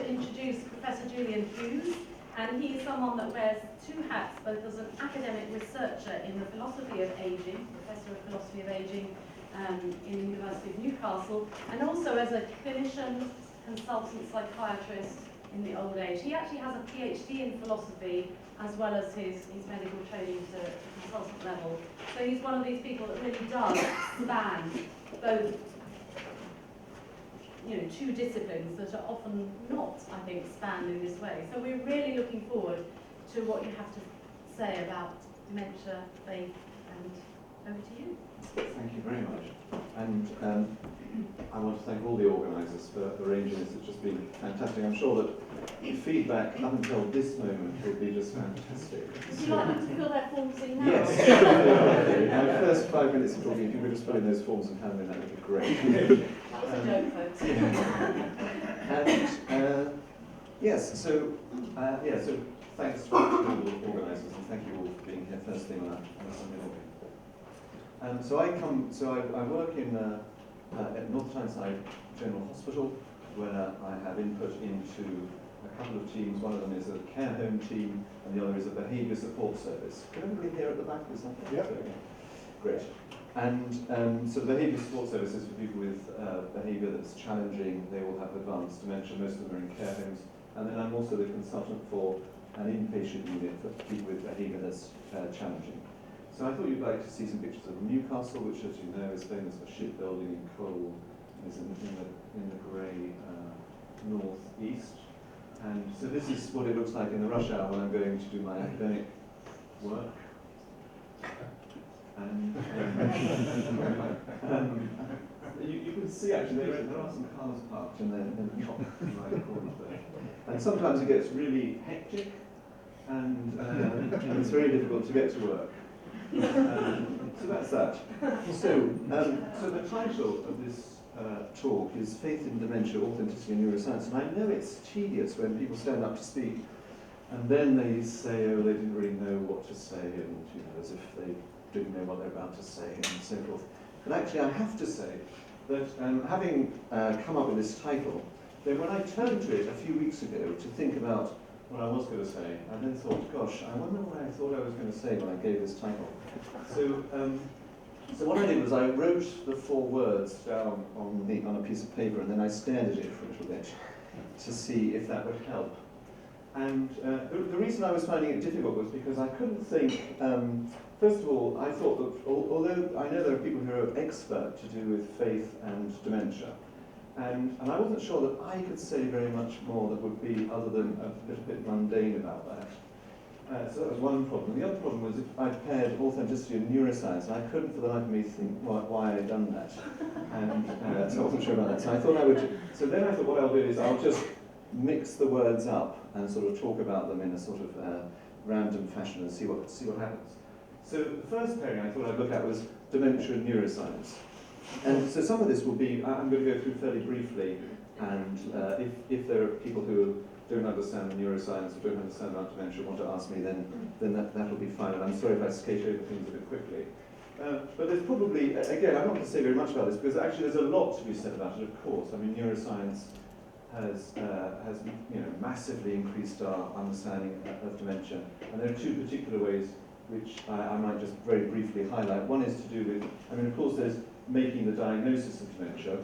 introduce Professor Julian Hughes, and he's someone that wears two hats, both as an academic researcher in the philosophy of aging, Professor of Philosophy of Aging in the University of Newcastle, and also as a clinician, consultant psychiatrist in the old age. He actually has a PhD in philosophy as well as his medical training to consultant level. So he's one of these people that really does span both, two disciplines that are often not, I think, spanned in this way. So we're really looking forward to what you have to say about dementia, faith, and over to you. Thank you very much. And I want to thank all the organisers for arranging this. It's just been fantastic. I'm sure that the feedback up until this moment will be just fantastic. Would you like them to fill their forms in now? Yes. My first 5 minutes of talking, if you could just fill in those forms and hand them in, that would be great. That was a joke, folks. And yes, so thanks to all the organisers, and thank you all for being here first thing on a Sunday morning. So I work in at North Tyneside General Hospital, where I have input into a couple of teams. One of them is a care home team, and the other is a behaviour support service. Can everybody hear at the back? Is that yeah. Great. And so the behaviour support service is for people with behaviour that's challenging. They all have advanced dementia. Most of them are in care homes. And then I'm also the consultant for an inpatient unit for people with behaviour that's challenging. So I thought you'd like to see some pictures of Newcastle, which, as you know, is famous for shipbuilding and coal. Is in the grey north-east. And so this is what it looks like in the rush hour when I'm going to do my academic work. And you can see actually there are some cars parked in the top right corner there. And sometimes it gets really hectic, and it's very difficult to get to work. So that's that. So the title of this talk is Faith in Dementia, Authenticity and Neuroscience. And I know it's tedious when people stand up to speak and then they say, oh, they didn't really know what to say, and as if they didn't know what they're about to say, and so forth. But actually I have to say that having come up with this title, then when I turned to it a few weeks ago to think about what I was going to say, I then thought, gosh, I wonder what I thought I was going to say when I gave this title. So what I did was I wrote the 4 words down on a piece of paper, and then I stared at it for a little bit to see if that would help. And the reason I was finding it difficult was because I couldn't think, first of all, I thought that although I know there are people who are expert to do with faith and dementia, and I wasn't sure that I could say very much more that would be other than a little bit mundane about that. So that was one problem. The other problem was if I paired authenticity and neuroscience, and I couldn't for the life of me think why I'd done that. And so I wasn't sure about that. So I thought I would. So then I thought what I'll do is I'll just mix the words up and sort of talk about them in a sort of random fashion and see what happens. So the first pairing I thought I'd look at was dementia and neuroscience. And so some of this will be, I'm going to go through fairly briefly, and if there are people who don't understand neuroscience or don't understand about dementia want to ask me, then that'll be fine. And I'm sorry if I skate over things a bit quickly. But there's probably, again, I'm not going to say very much about this, because actually there's a lot to be said about it, of course. I mean, neuroscience has massively increased our understanding of dementia. And there are 2 particular ways which I might just very briefly highlight. One is to do with, of course there's making the diagnosis of dementia,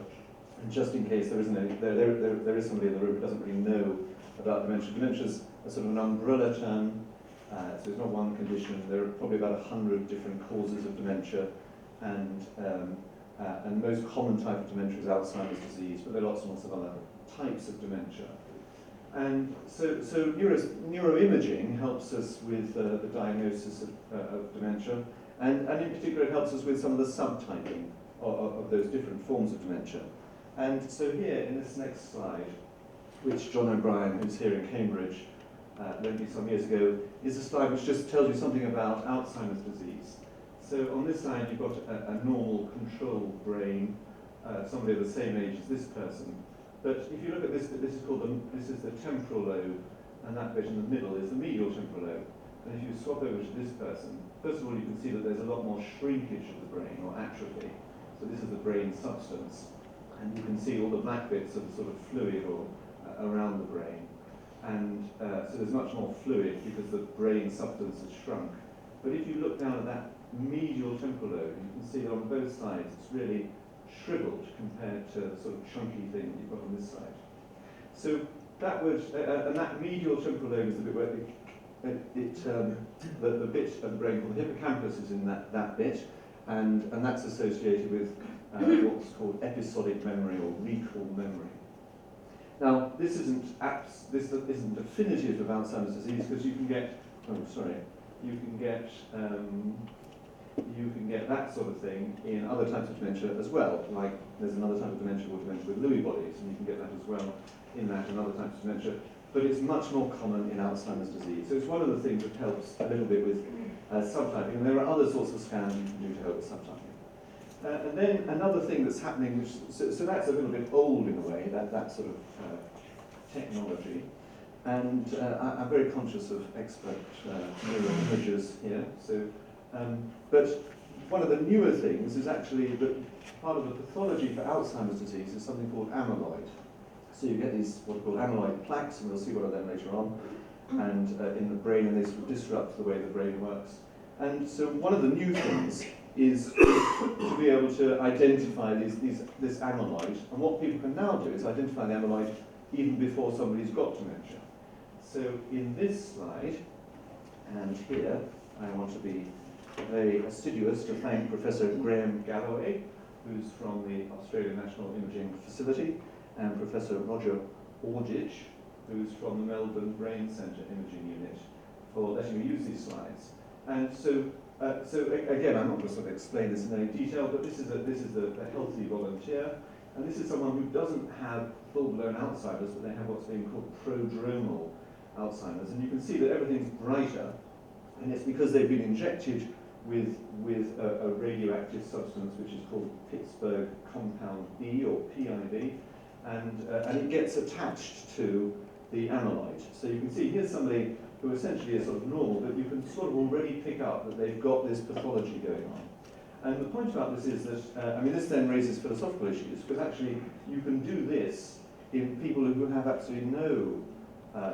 and just in case there isn't any, there is somebody in the room who doesn't really know about dementia. Dementia is a sort of an umbrella term, so it's not one condition. There are probably about 100 different causes of dementia, and the most common type of dementia is Alzheimer's disease, but there are lots and lots of other types of dementia. And so neuroimaging helps us with the diagnosis of dementia, and in particular it helps us with some of the subtyping of those different forms of dementia. And so here in this next slide, which John O'Brien, who's here in Cambridge, lent me some years ago, is a slide which just tells you something about Alzheimer's disease. So on this side you've got a normal control brain, somebody of the same age as this person. But if you look at this, this is the temporal lobe, and that bit in the middle is the medial temporal lobe. And if you swap over to this person, first of all you can see that there's a lot more shrinkage of the brain, or atrophy. So this is the brain substance. And you can see all the black bits of sort of fluid or around the brain, and so there's much more fluid because the brain substance has shrunk. But if you look down at that medial temporal lobe, you can see that on both sides it's really shriveled compared to the sort of chunky thing that you've got on this side. So that would, and that medial temporal lobe is the bit where the bit of the brain called the hippocampus is in that bit, and that's associated with what's called episodic memory or recall memory. Now, this isn't definitive of Alzheimer's disease because you can get, you can get that sort of thing in other types of dementia as well. Like there's another type of dementia called dementia with Lewy bodies, and you can get that as well in that and other types of dementia. But it's much more common in Alzheimer's disease. So it's one of the things that helps a little bit with subtyping. And there are other sorts of scans you can do to help with subtyping. And then another thing that's happening, which so that's a little bit old in a way, that sort of technology. And I'm very conscious of expert neuroimagers here. So, but one of the newer things is actually that part of the pathology for Alzheimer's disease is something called amyloid. So you get these what are called amyloid plaques, and we'll see one of them later on, and in the brain, and they sort of disrupt the way the brain works. And so one of the new things is to be able to identify this amyloid. And what people can now do is identify the amyloid even before somebody's got dementia. So in this slide, and here, I want to be very assiduous to thank Professor Graham Galloway, who's from the Australian National Imaging Facility, and Professor Roger Aldridge, who's from the Melbourne Brain Centre Imaging Unit, for letting me use these slides. And so again, I'm not going to sort of explain this in any detail, but this is a healthy volunteer, and this is someone who doesn't have full-blown Alzheimer's, but they have what's being called prodromal Alzheimer's, and you can see that everything's brighter, and it's because they've been injected with a radioactive substance which is called Pittsburgh compound B or PIB, and it gets attached to the amyloid. So you can see here's somebody who essentially is sort of normal, but you can sort of already pick up that they've got this pathology going on. And the point about this is that, I mean, this then raises philosophical issues, because actually you can do this in people who have absolutely no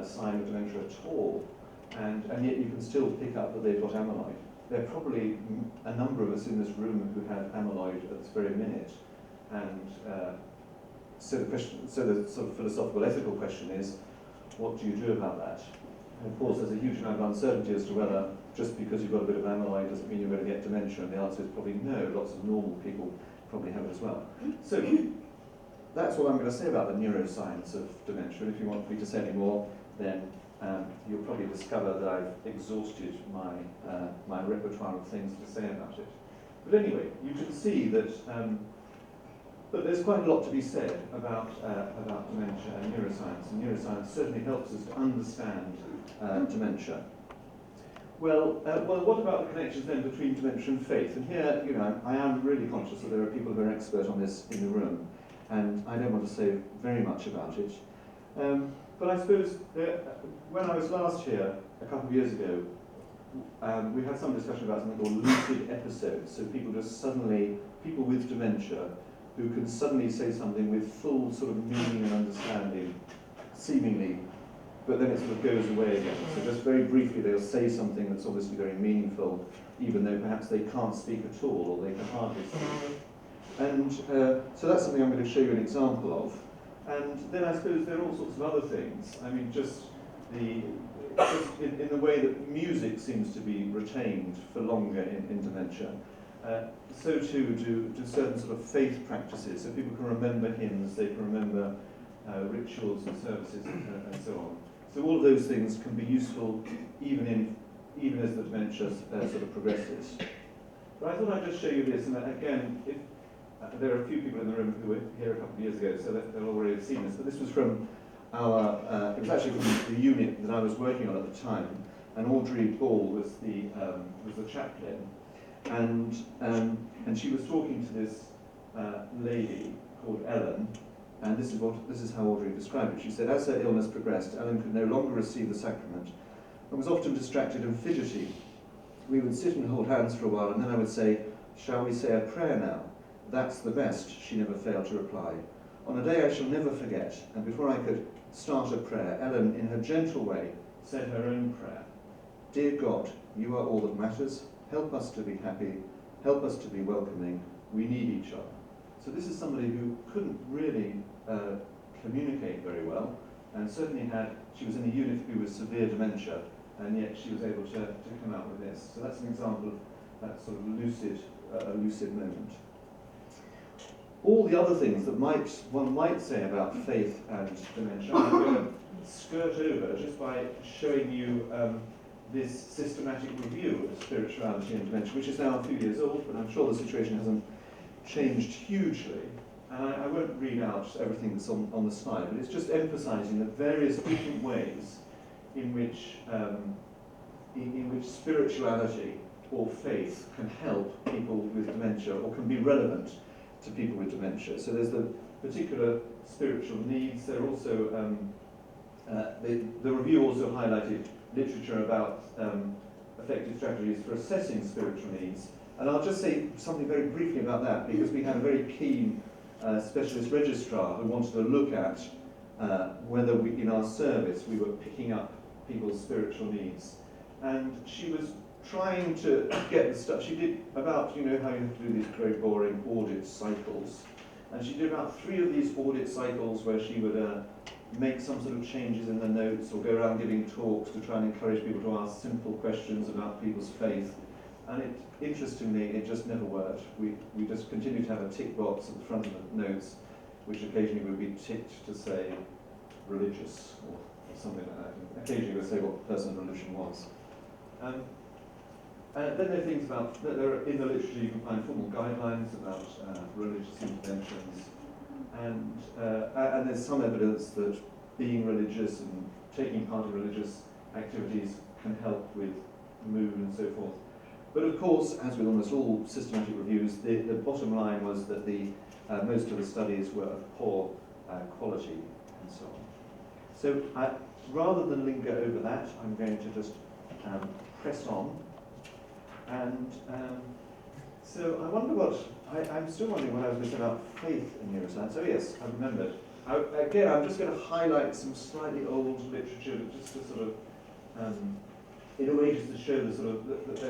sign of dementia at all, and yet you can still pick up that they've got amyloid. There are probably a number of us in this room who have amyloid at this very minute, and so the sort of philosophical, ethical question is, what do you do about that? And of course, there's a huge amount of uncertainty as to whether just because you've got a bit of amyloid doesn't mean you're going to get dementia, and the answer is probably no. Lots of normal people probably have it as well. So that's what I'm going to say about the neuroscience of dementia. And if you want me to say any more, then you'll probably discover that I've exhausted my repertoire of things to say about it. But anyway, you can see that but there's quite a lot to be said about dementia and neuroscience certainly helps us to understand dementia. Well, what about the connections then between dementia and faith? And here, you know, I am really conscious that there are people who are expert on this in the room, and I don't want to say very much about it. But I suppose when I was last here, a couple of years ago, we had some discussion about something called lucid episodes. So people with dementia, who can suddenly say something with full sort of meaning and understanding, seemingly, but then it sort of goes away again. So just very briefly, they'll say something that's obviously very meaningful, even though perhaps they can't speak at all, or they can hardly speak. And so that's something I'm going to show you an example of. And then I suppose there are all sorts of other things. I mean, just in the way that music seems to be retained for longer in dementia. So too do certain sort of faith practices. So people can remember hymns, they can remember rituals and services and so on. So all of those things can be useful even as the dementia sort of progresses. But I thought I'd just show you this, and again, there are a few people in the room who were here a couple of years ago, so they'll already have seen this. But this was from our, it was actually from the unit that I was working on at the time, and Audrey Ball was the chaplain. And she was talking to this lady called Ellen, and this is how Audrey described it. She said, as her illness progressed, Ellen could no longer receive the sacrament and was often distracted and fidgety. We would sit and hold hands for a while, and then I would say, shall we say a prayer now? That's the best, she never failed to reply. On a day I shall never forget, and before I could start a prayer, Ellen, in her gentle way, said her own prayer. Dear God, you are all that matters. Help us to be happy. Help us to be welcoming. We need each other. So this is somebody who couldn't really communicate very well, and certainly she was in a unit with severe dementia, and yet she was able to come out with this. So that's an example of that sort of lucid moment. All the other things that one might say about faith and dementia, I'm going to skirt over just by showing you this systematic review of spirituality and dementia, which is now a few years old, but I'm sure the situation hasn't changed hugely. And I won't read out everything that's on the slide, but it's just emphasising the various different ways in which spirituality or faith can help people with dementia, or can be relevant to people with dementia. So there's the particular spiritual needs. There are also the review also highlighted literature about effective strategies for assessing spiritual needs. And I'll just say something very briefly about that, because we had a very keen specialist registrar who wanted to look at whether in our service we were picking up people's spiritual needs. And she was trying to get the stuff. She did about, you know how you have to do these very boring audit cycles. And she did about 3 of these audit cycles where she would make some sort of changes in the notes, or go around giving talks to try and encourage people to ask simple questions about people's faith. And interestingly, it just never worked. We just continued to have a tick box at the front of the notes, which occasionally would be ticked to say religious or something like that. And occasionally would say what the person's religion was. Then there are things about, in the literature you can find formal guidelines about religious interventions, and there's some evidence that being religious and taking part in religious activities can help with mood and so forth. But of course, as with almost all systematic reviews, the bottom line was that most of the studies were of poor quality and so on. So rather than linger over that, I'm going to just press on. And so I wonder I'm still wondering what I was going to say about faith in neuroscience. Oh yes, I remembered. Again, I'm just going to highlight some slightly old literature, just to sort of, in a way, just to show the sort of that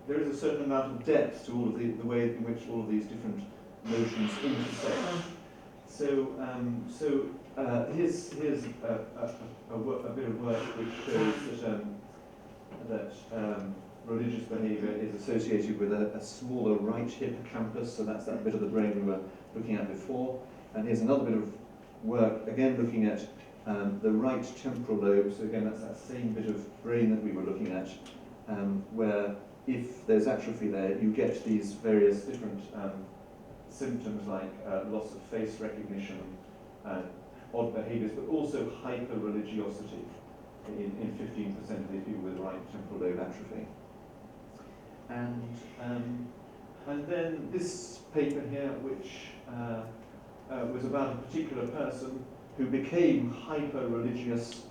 there is a certain amount of depth to all of the way in which all of these different notions intersect. So here's a bit of work which shows that religious behaviour is associated with a smaller right hippocampus, so that's that bit of the brain we were looking at before. And here's another bit of work, again looking at the right temporal lobe, so again that's that same bit of brain that we were looking at, where if there's atrophy there, you get these various different symptoms like loss of face recognition, odd behaviours, but also hyper-religiosity in 15% of these people with right temporal lobe atrophy. And then this paper here, which was about a particular person who became hyper-religious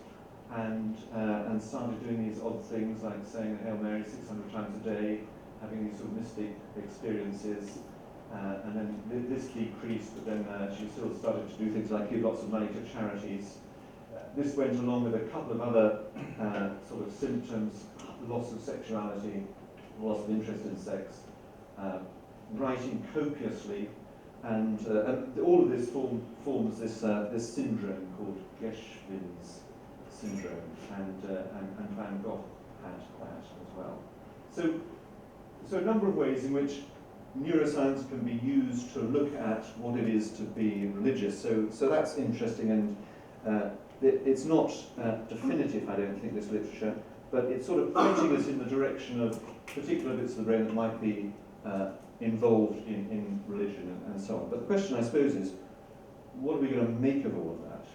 and started doing these odd things like saying the Hail Mary 600 times a day, having these sort of mystic experiences, and then this decreased, but then she still started to do things like give lots of money to charities. This went along with a couple of other sort of symptoms: loss of sexuality, loss of interest in sex, writing copiously, and all of this forms this syndrome called Geschwin's syndrome, and Van Gogh had that as well. So a number of ways in which neuroscience can be used to look at what it is to be religious. So that's interesting, and it's not definitive, I don't think, this literature, but it's sort of pointing us in the direction of particular bits of the brain that might be involved in religion and so on. But the question, I suppose, is what are we going to make of all of that?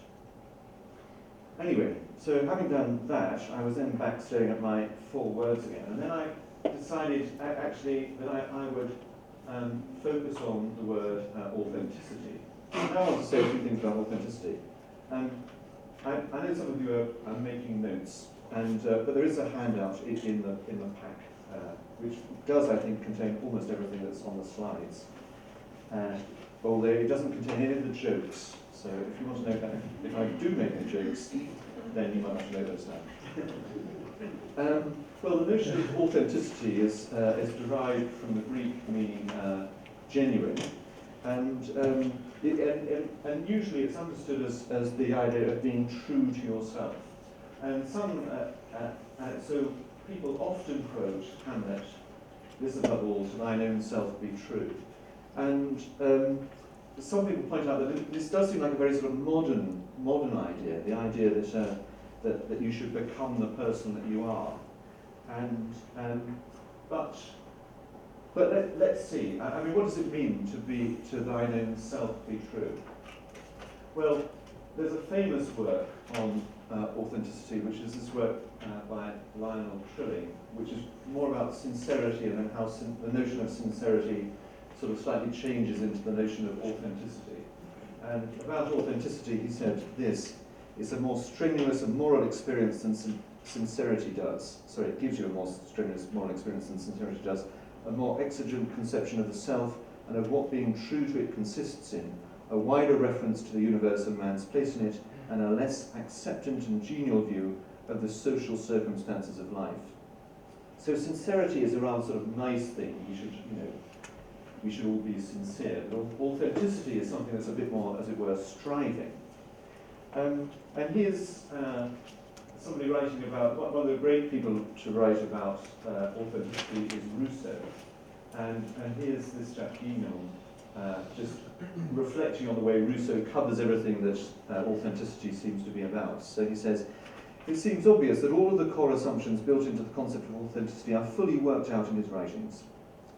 Anyway, so having done that, I was then back staring at my 4 words again, and then I decided actually that I would focus on the word authenticity. Now I want to say a few things about authenticity. I know some of you are making notes, but there is a handout in the pack, which does, I think, contain almost everything that's on the slides. although it doesn't contain any of the jokes. So if you want to know that, if I do make any jokes, then you might have to know those now. Well, the notion of authenticity is derived from the Greek meaning genuine, and usually it's understood as the idea of being true to yourself. And so people often quote Hamlet, "This above all, to thine own self be true." And some people point out that this does seem like a very sort of modern idea, the idea that you should become the person that you are. But let's see. I mean, what does it mean to thine own self be true? Well, there's a famous work on authenticity, which is this work by Lionel Trilling, which is more about sincerity and then how the notion of sincerity sort of slightly changes into the notion of authenticity. And about authenticity, he said this: it's a more strenuous and moral experience than sincerity does. Sorry, it gives you a more strenuous moral experience than sincerity does, a more exigent conception of the self and of what being true to it consists in, a wider reference to the universe and man's place in it, and a less acceptant and genial view of the social circumstances of life. So sincerity is a rather sort of nice thing. We should all be sincere. But authenticity is something that's a bit more, as it were, striving. And here's somebody writing about, one of the great people to write about authenticity is Rousseau. And here's this chap, Guignon, just reflecting on the way Rousseau covers everything that authenticity seems to be about. So he says, it seems obvious that all of the core assumptions built into the concept of authenticity are fully worked out in his writings.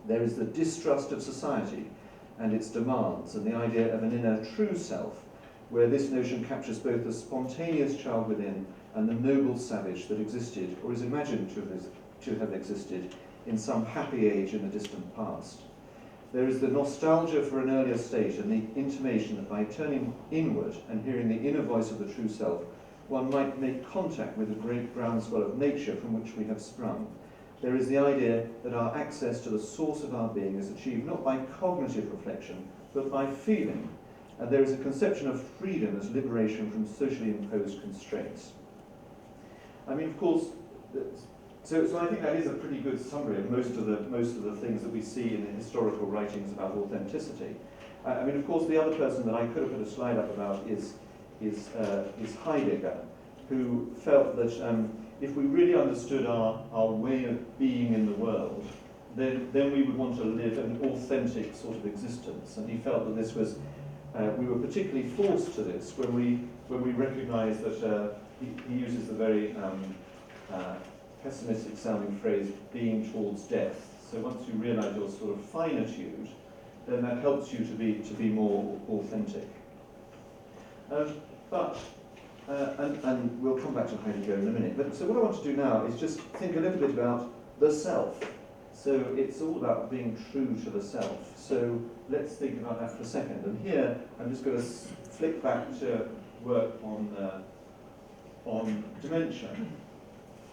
There is the distrust of society and its demands, and the idea of an inner true self, where this notion captures both the spontaneous child within and the noble savage that existed, or is imagined to have existed, in some happy age in the distant past. There is the nostalgia for an earlier state and the intimation that by turning inward and hearing the inner voice of the true self, one might make contact with the great groundswell of nature from which we have sprung. There is the idea that our access to the source of our being is achieved not by cognitive reflection, but by feeling. And there is a conception of freedom as liberation from socially imposed constraints. I mean, of course, so I think that is a pretty good summary of most of the things that we see in the historical writings about authenticity. I mean, of course, the other person that I could have put a slide up about is Heidegger, who felt that if we really understood our way of being in the world, then we would want to live an authentic sort of existence. And he felt that this was, we were particularly forced to this when we recognise that he uses the very pessimistic sounding phrase, being towards death. So once you realise your sort of finitude, then that helps you to be more authentic. And we'll come back to Heidegger in a minute. But so what I want to do now is just think a little bit about the self. So it's all about being true to the self. So let's think about that for a second. And here I'm just going to flick back to work on dementia.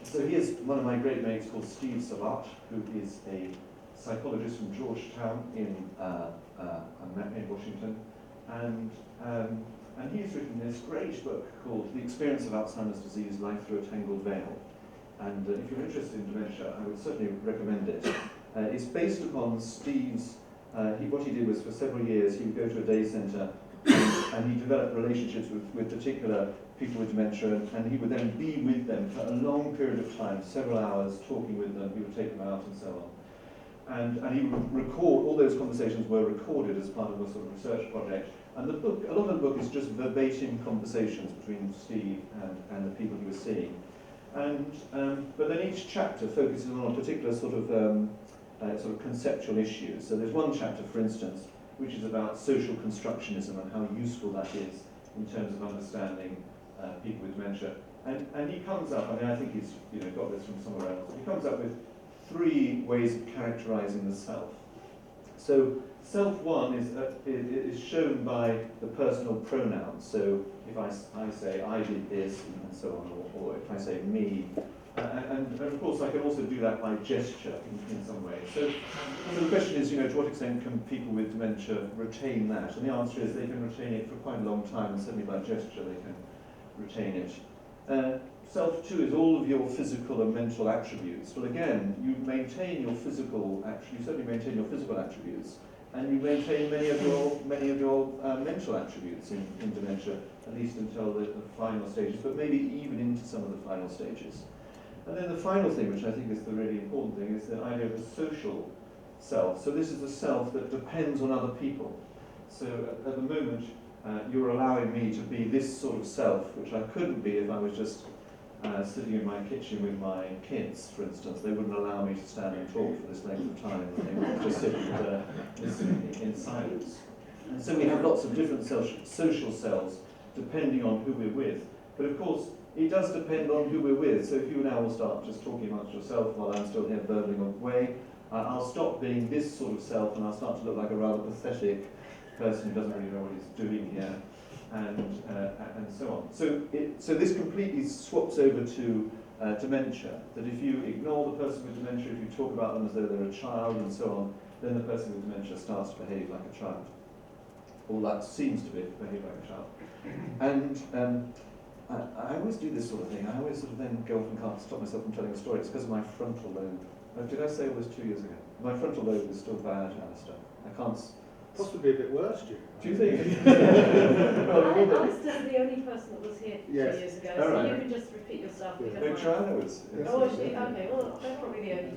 So here's one of my great mates called Steve Sabat, who is a psychologist from Georgetown in Washington, and he's written this great book called The Experience of Alzheimer's Disease, Life Through a Tangled Veil. And if you're interested in dementia, I would certainly recommend it. It's based upon Steve's, what he did was for several years he would go to a day centre and he developed relationships with particular people with dementia, and he would then be with them for a long period of time, several hours, talking with them. He would take them out and so on. And he would record, all those conversations were recorded as part of a sort of research project. And the book, a lot of the book is just verbatim conversations between Steve and the people he was seeing. But then each chapter focuses on a particular sort of conceptual issue. So there's one chapter, for instance, which is about social constructionism and how useful that is in terms of understanding people with dementia. And he comes up, I mean, I think he's got this from somewhere else. He comes up with 3 ways of characterising the self. So self one is shown by the personal pronouns. So if I say I did this and so on, or if I say me, and of course I can also do that by gesture in some way. So the question is, to what extent can people with dementia retain that? And the answer is they can retain it for quite a long time, and certainly by gesture they can retain it. Self two is all of your physical and mental attributes. Well, again, you maintain your physical you certainly maintain your physical attributes, and you maintain many of your mental attributes in dementia, at least until the final stages, but maybe even into some of the final stages. And then the final thing, which I think is the really important thing, is the idea of a social self. So this is the self that depends on other people. So at the moment, you're allowing me to be this sort of self, which I couldn't be if I was just sitting in my kitchen with my kids, for instance. They wouldn't allow me to stand and talk for this length of time. They would just sit and listen in silence. And so we have lots of different social selves, depending on who we're with. But of course, it does depend on who we're with. So if you now will start just talking amongst yourself while I'm still here burbling away, I'll stop being this sort of self and I'll start to look like a rather pathetic person who doesn't really know what he's doing here, and so on. So this completely swaps over to dementia, that if you ignore the person with dementia, if you talk about them as though they're a child and so on, then the person with dementia starts to behave like a child. Or that seems to behave like a child. And I always do this sort of thing. I always sort of then go off and can't stop myself from telling a story. It's because of my frontal lobe. Did I say all this 2 years ago? My frontal lobe is still bad, Alistair. I can't... Possibly a bit worse, do you think? Alistair's the only person that was here 2 Yes. years ago, All so right. you can just repeat yourself. Yeah. No, Joanna was. Oh, is she? Okay, well, that's probably the only.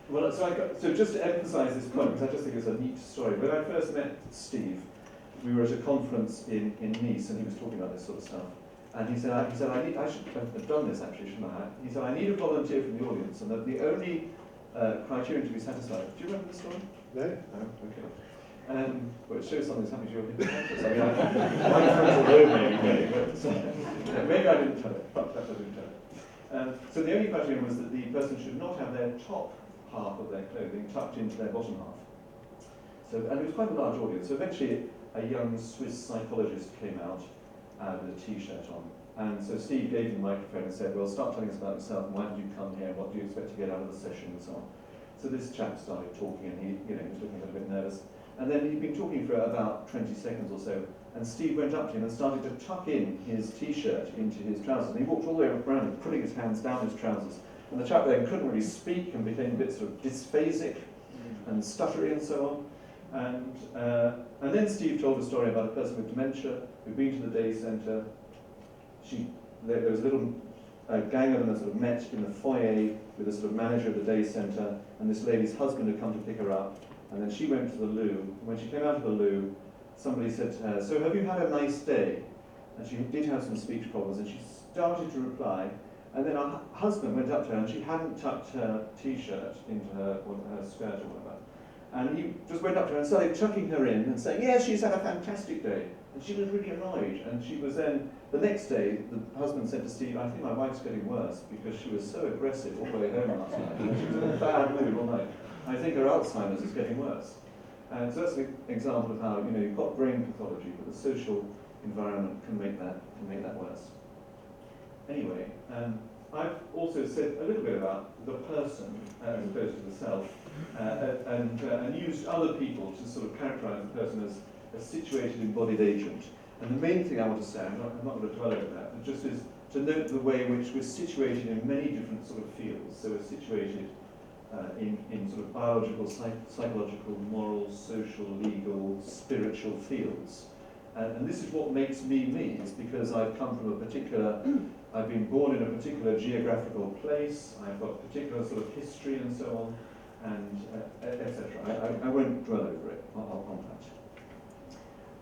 Well, so just to emphasise this point, because I just think it's a neat story. When I first met Steve, we were at a conference in Nice, and he was talking about this sort of stuff. And he said, I should have done this actually, shouldn't I? He said, I need a volunteer from the audience, and that the only criterion to be satisfied. Do you remember the story? No. Oh, okay. Well, it shows something's happening to your hippocampus. I mean, my frontal lobe maybe I didn't tell it, but perhaps I didn't tell it. So the only criterion was that the person should not have their top half of their clothing tucked into their bottom half. So, and it was quite a large audience. So eventually, a young Swiss psychologist came out with a T-shirt on. And so Steve gave him the microphone and said, well, start telling us about yourself, and why did you come here, what do you expect to get out of the session, and so on. So this chap started talking, and he was looking a little bit nervous. And then he'd been talking for about 20 seconds or so, and Steve went up to him and started to tuck in his T-shirt into his trousers. And he walked all the way around, putting his hands down his trousers. And the chap then couldn't really speak and became a bit sort of dysphasic and stuttery and so on. And then Steve told a story about a person with dementia who'd been to the day centre. There was a little gang of them that sort of met in the foyer with the sort of manager of the day centre, and this lady's husband had come to pick her up. And then she went to the loo. When she came out of the loo, somebody said to her, so have you had a nice day? And she did have some speech problems, and she started to reply. And then her husband went up to her, and she hadn't tucked her T-shirt into her skirt or whatever. And he just went up to her and started tucking her in and saying, yes, she's had a fantastic day. And she was really annoyed. And she was then, the next day, the husband said to Steve, I think my wife's getting worse because she was so aggressive all the way home last night. And she was in a bad mood all night. I think her Alzheimer's is getting worse. And so that's an example of how, you've got brain pathology, but the social environment can make that worse. Anyway, I've also said a little bit about the person as opposed to the self, and used other people to sort of characterise the person as a situated embodied agent. And the main thing I want to say, I'm not going to dwell over that, but just is to note the way in which we're situated in many different sort of fields. So we're situated in sort of biological, psychological, moral, social, legal, spiritual fields. And this is what makes me me, is because I've come from a particular, I've been born in a particular geographical place, I've got particular sort of history and so on, and etc. I won't dwell over it on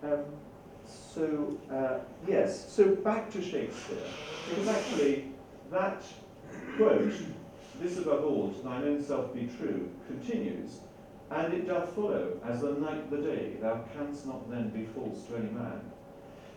that. Yes, so back to Shakespeare, because actually that quote, this above all, to thine own self be true, continues, and it doth follow, as the night the day, thou canst not then be false to any man.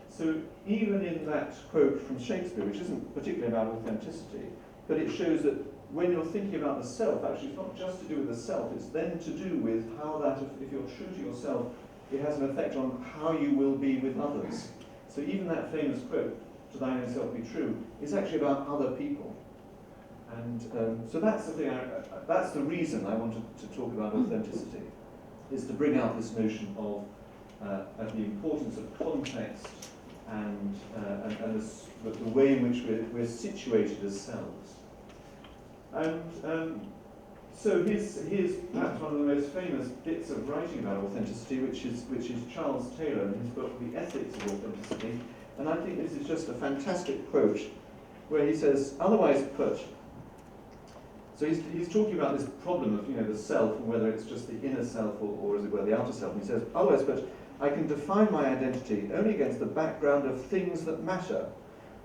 So even in that quote from Shakespeare, which isn't particularly about authenticity, but it shows that when you're thinking about the self, actually it's not just to do with the self, it's then to do with how that, if you're true to yourself, it has an effect on how you will be with others. So even that famous quote, "To thine own self be true," is actually about other people. And so that's the thing, that's the reason I wanted to talk about authenticity, is to bring out this notion of the importance of context and the way in which we're situated as selves. And so here's perhaps one of the most famous bits of writing about authenticity, which is Charles Taylor in his book, The Ethics of Authenticity. And I think this is just a fantastic quote, where he says, otherwise put, so he's talking about this problem of the self, and whether it's just the inner self or as it were the outer self. And he says, otherwise put, I can define my identity only against the background of things that matter.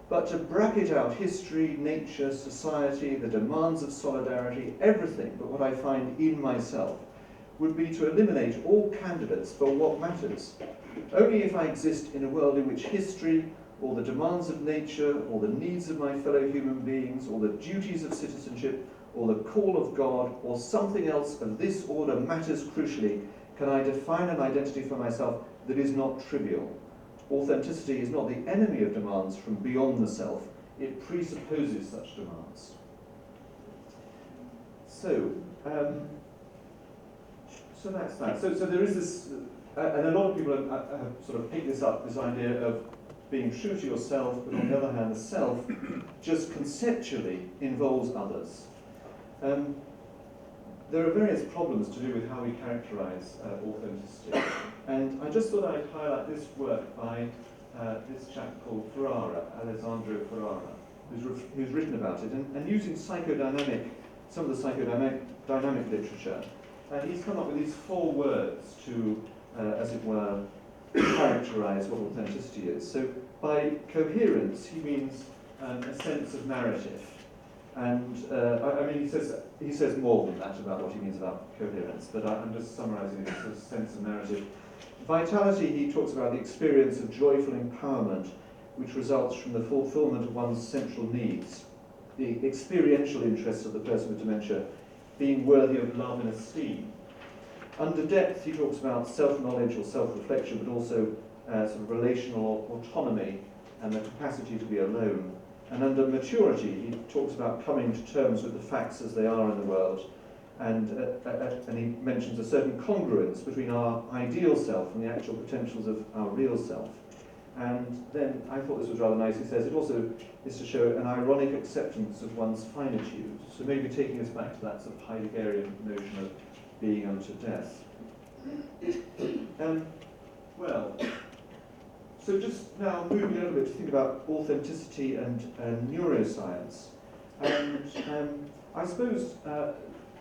But to bracket out history, nature, society, the demands of solidarity, everything but what I find in myself, would be to eliminate all candidates for what matters. Only if I exist in a world in which history, or the demands of nature, or the needs of my fellow human beings, or the duties of citizenship, or the call of God, or something else of this order matters crucially, can I define an identity for myself that is not trivial. Authenticity is not the enemy of demands from beyond the self, it presupposes such demands. So, so that's that. So there is this, and a lot of people have sort of picked this up, this idea of being true to yourself, but on the other hand, the self just conceptually involves others. There are various problems to do with how we characterize authenticity. And I just thought I'd highlight this work by this chap called Ferrara, Alessandro Ferrara, who's written about it, and using some of the psychodynamic literature. And he's come up with these 4 words to, as it were, characterize what authenticity is. So by coherence, he means a sense of narrative. And I mean, he says more than that about what he means about coherence, but I'm just summarizing it as a sense of narrative. Vitality, he talks about the experience of joyful empowerment, which results from the fulfillment of one's central needs. The experiential interests of the person with dementia being worthy of love and esteem. Under depth, he talks about self-knowledge or self-reflection, but also sort of relational autonomy and the capacity to be alone. And under maturity, he talks about coming to terms with the facts as they are in the world, and he mentions a certain congruence between our ideal self and the actual potentials of our real self. And then, I thought this was rather nice, he says it also is to show an ironic acceptance of one's finitude. So maybe taking us back to that sort of Heideggerian notion of being unto death. Well, so just now moving a little bit to think about authenticity and neuroscience. And I suppose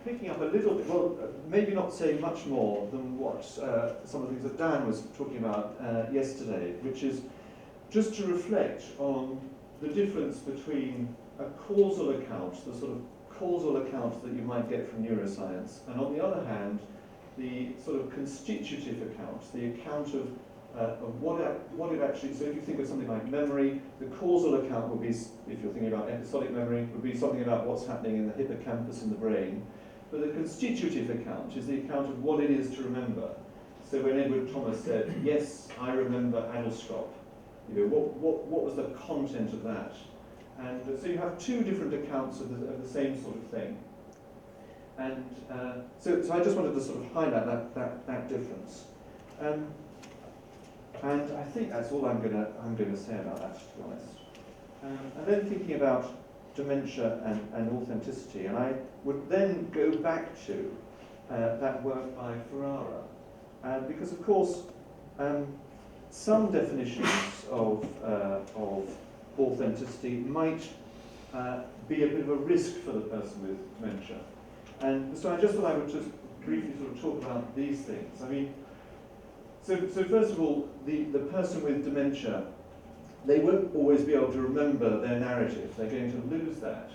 picking up a little bit, well, maybe not saying much more than what some of the things that Dan was talking about yesterday, which is just to reflect on the difference between a causal account, the sort of causal account that you might get from neuroscience, and on the other hand, the sort of constitutive account, the account of what it actually, so if you think of something like memory, the causal account would be, if you're thinking about episodic memory, would be something about what's happening in the hippocampus in the brain. But the constitutive account is the account of what it is to remember. So when Edward Thomas said, yes, I remember Adlestrop, what was the content of that? And so you have 2 different accounts of the same sort of thing. And so I just wanted to sort of highlight that difference. And I think that's all I'm going to say about that, to be honest. And then thinking about dementia and authenticity, and I would then go back to that work by Ferrara, because of course some definitions of authenticity might be a bit of a risk for the person with dementia. And so I just thought I would just briefly sort of talk about these things. I mean, so first of all, the person with dementia, they won't always be able to remember their narrative. They're going to lose that.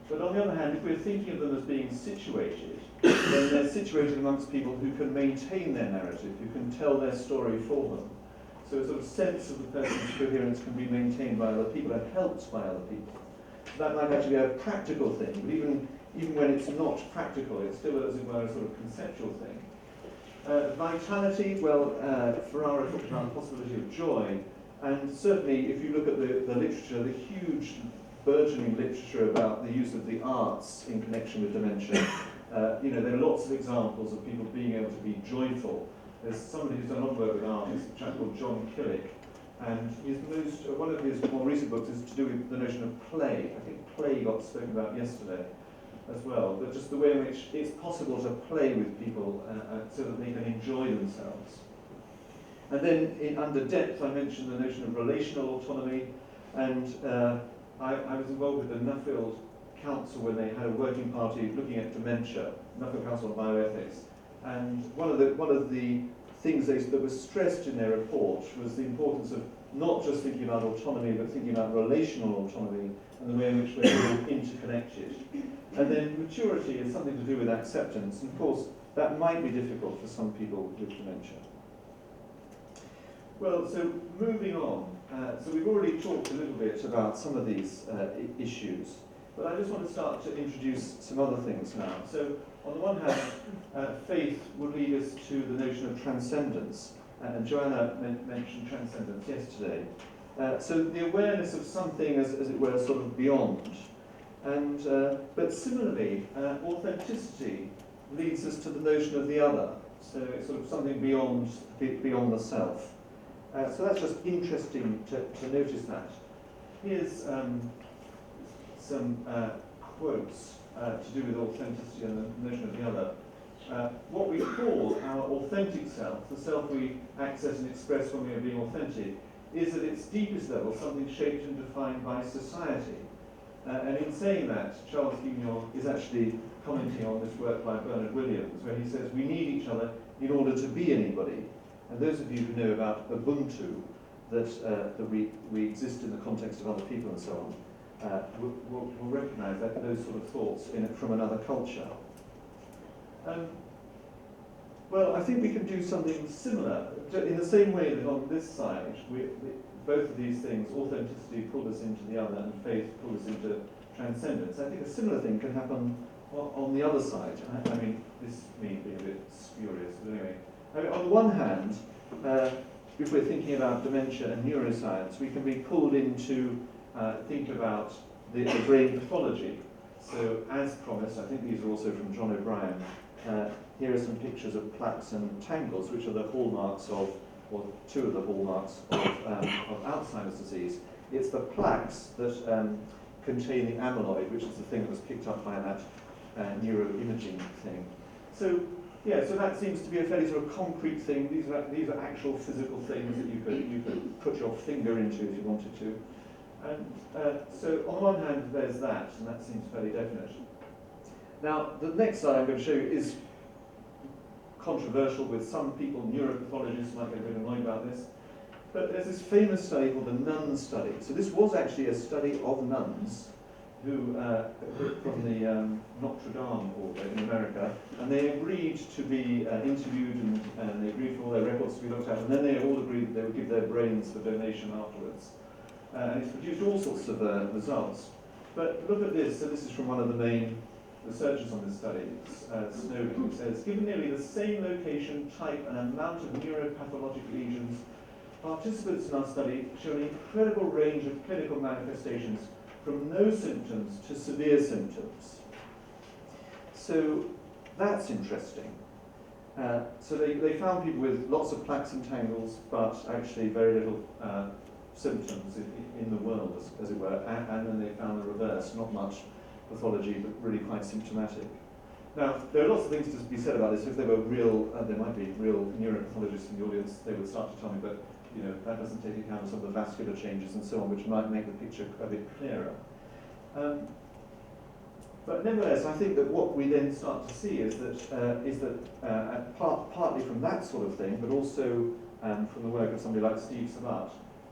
But on the other hand, if we're thinking of them as being situated, then they're situated amongst people who can maintain their narrative, who can tell their story for them. So a sort of sense of the person's coherence can be maintained by other people and helped by other people. that might actually be a practical thing, but even when it's not practical, it's still, as it were, a sort of conceptual thing. Vitality, well, Ferrara talked about the possibility of joy, and certainly if you look at the literature, the huge burgeoning literature about the use of the arts in connection with dementia, there are lots of examples of people being able to be joyful. There's somebody who's done a lot of work with art, it's a chap called John Killick, and one of his more recent books is to do with the notion of play. I think play got spoken about yesterday as well, but just the way in which it's possible to play with people so that they can enjoy themselves. And then under depth, I mentioned the notion of relational autonomy, and I was involved with the Nuffield Council when they had a working party looking at dementia, Nuffield Council on Bioethics, and one of the things that was stressed in their report was the importance of not just thinking about autonomy, but thinking about relational autonomy and the way in which we're all interconnected. And then maturity is something to do with acceptance, and of course that might be difficult for some people with dementia. Well, so moving on, so we've already talked a little bit about some of these issues, but I just want to start to introduce some other things now. So on the one hand, faith would lead us to the notion of transcendence, and Joanna mentioned transcendence yesterday. So the awareness of something as it were sort of beyond. And, but similarly, authenticity leads us to the notion of the other. So it's sort of something beyond the self. So that's just interesting to notice that. Here's some quotes to do with authenticity and the notion of the other. What we call our authentic self, the self we access and express when we are being authentic, is at its deepest level something shaped and defined by society. And in saying that, Charles Guignon is actually commenting on this work by Bernard Williams, where he says we need each other in order to be anybody. And those of you who know about Ubuntu, that we exist in the context of other people and so on, will recognise those sort of thoughts from another culture. Well, I think we can do something similar, in the same way that on this side, both of these things, authenticity pulled us into the other and faith pulled us into transcendence. I think a similar thing can happen on the other side. I mean, this is me being a bit spurious, but anyway. I mean, on the one hand, if we're thinking about dementia and neuroscience, we can be pulled into think about the brain pathology. So, as promised, I think these are also from John O'Brien. Here are some pictures of plaques and tangles, which are the hallmarks of, or two of the hallmarks of Alzheimer's disease. It's the plaques that contain the amyloid, which is the thing that was picked up by that neuroimaging thing. So, yeah, so that seems to be a fairly sort of concrete thing. These are actual physical things that you could put your finger into if you wanted to. And so on the one hand, there's that, and that seems fairly definite. Now, the next slide I'm going to show you is controversial with some people. Neuropathologists might get a bit annoyed about this. But there's this famous study called the nun study. So this was actually a study of nuns who from the Notre Dame order in America, and they agreed to be interviewed and they agreed for all their records to be looked at, and then they all agreed that they would give their brains for donation afterwards. And it's produced all sorts of results. But look at this. So this is from one of the main researchers on this study, Snowden, who says, given nearly the same location, type, and amount of neuropathologic lesions, participants in our study show an incredible range of clinical manifestations from no symptoms to severe symptoms. So that's interesting. So they found people with lots of plaques and tangles, but actually very little symptoms in the world, as it were, and then they found the reverse, not much pathology, but really quite symptomatic. Now, there are lots of things to be said about this. If there were real, there might be real neuropathologists in the audience, they would start to tell me, but you know, that doesn't take account of some of the vascular changes and so on, which might make the picture a bit clearer. But nevertheless, I think that what we then start to see is that partly from that sort of thing, but also from the work of somebody like Steve Sabat,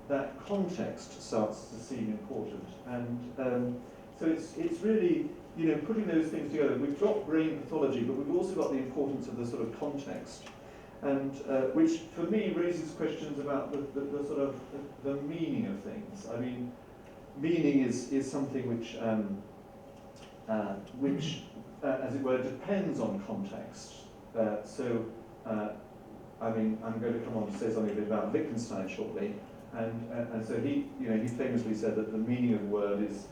that context starts to seem important. And so it's really, you know, putting those things together. We've got brain pathology, but we've also got the importance of the sort of context. And which, for me, raises questions about the sort of the meaning of things. I mean, meaning is something which, as it were, depends on context. I mean, I'm going to come on to say something a bit about Wittgenstein shortly, and so he famously said that the meaning of a word is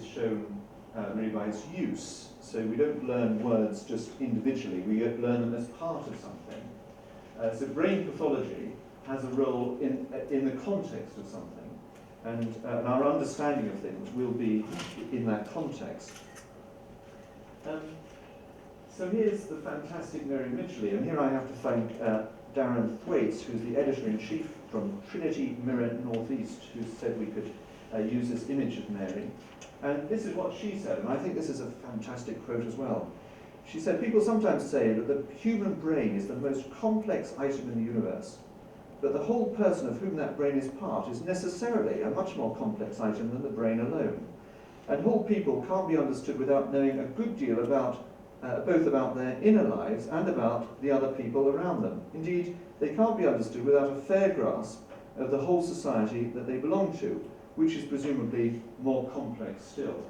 shown really by its use. So we don't learn words just individually; we learn them as part of something. So brain pathology has a role in the context of something, and our understanding of things will be in that context. So here's the fantastic Mary Midgley, and here I have to thank Darren Thwaites, who's the editor-in-chief from Trinity Mirror Northeast, who said we could use this image of Mary. And this is what she said, and I think this is a fantastic quote as well. She said, "People sometimes say that the human brain is the most complex item in the universe, but the whole person of whom that brain is part is necessarily a much more complex item than the brain alone. And whole people can't be understood without knowing a good deal about both about their inner lives and about the other people around them. Indeed, they can't be understood without a fair grasp of the whole society that they belong to, which is presumably more complex still."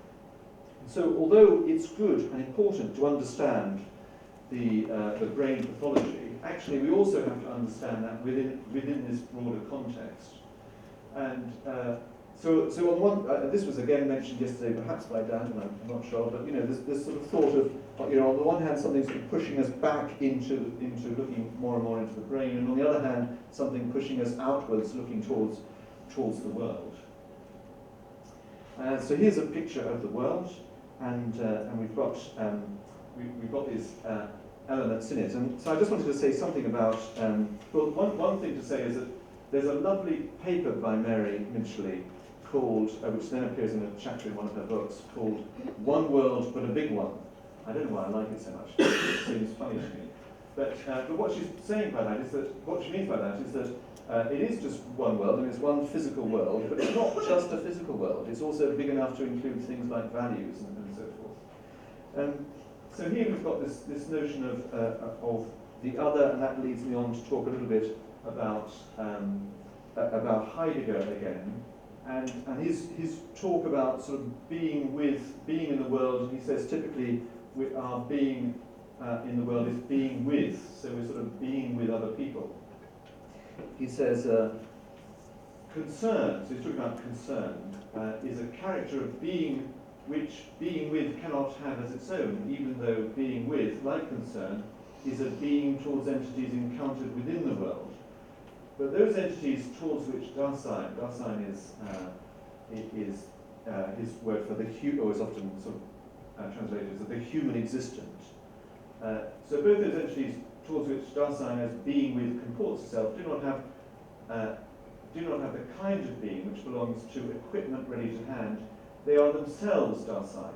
So although it's good and important to understand the brain pathology, actually we also have to understand that within this broader context. And so on one, this was again mentioned yesterday, perhaps by Dan, and I'm not sure, but this sort of thought of, on the one hand, something sort of pushing us back into looking more and more into the brain, and on the other hand, something pushing us outwards, looking towards the world. So here's a picture of the world, and we've got these elements in it. And so I just wanted to say something about. Well, one thing to say is that there's a lovely paper by Mary Midgley called, which then appears in a chapter in one of her books, called "One World but a Big One." I don't know why I like it so much. It seems funny to me. But what she's saying by that is that, what she means by that is that it is just one world, and it's one physical world, but it's not just a physical world. It's also big enough to include things like values and so forth. So here we've got this notion of the other, and that leads me on to talk a little bit about Heidegger again, and his talk about sort of being in the world. And he says typically our being in the world is being with, so we're sort of being with other people. He says concern, so he's talking about concern, is a character of being which being with cannot have as its own, even though being with, like concern, is a being towards entities encountered within the world. But those entities towards which Dasein is his word for the or is often sort of translated as the human existent. So both those entities towards which Dasein as being with comports itself do not have the kind of being which belongs to equipment ready to hand. They are themselves Dasein.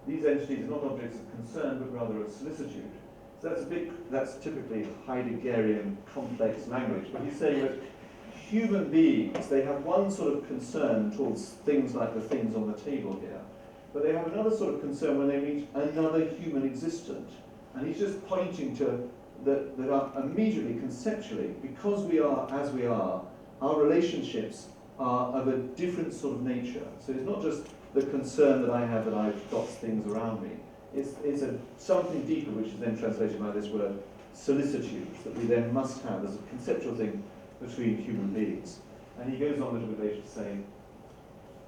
These entities are not objects of concern, but rather of solicitude. So that's typically Heideggerian complex language. But he's saying that human beings, they have one sort of concern towards things like the things on the table here, but they have another sort of concern when they meet another human existent. And he's just pointing to that are immediately, conceptually, because we are as we are, our relationships are of a different sort of nature. So it's not just the concern that I have that I've got things around me. It's something deeper, which is then translated by this word solicitude, that we then must have as a conceptual thing between human beings. And he goes on a little bit later to say,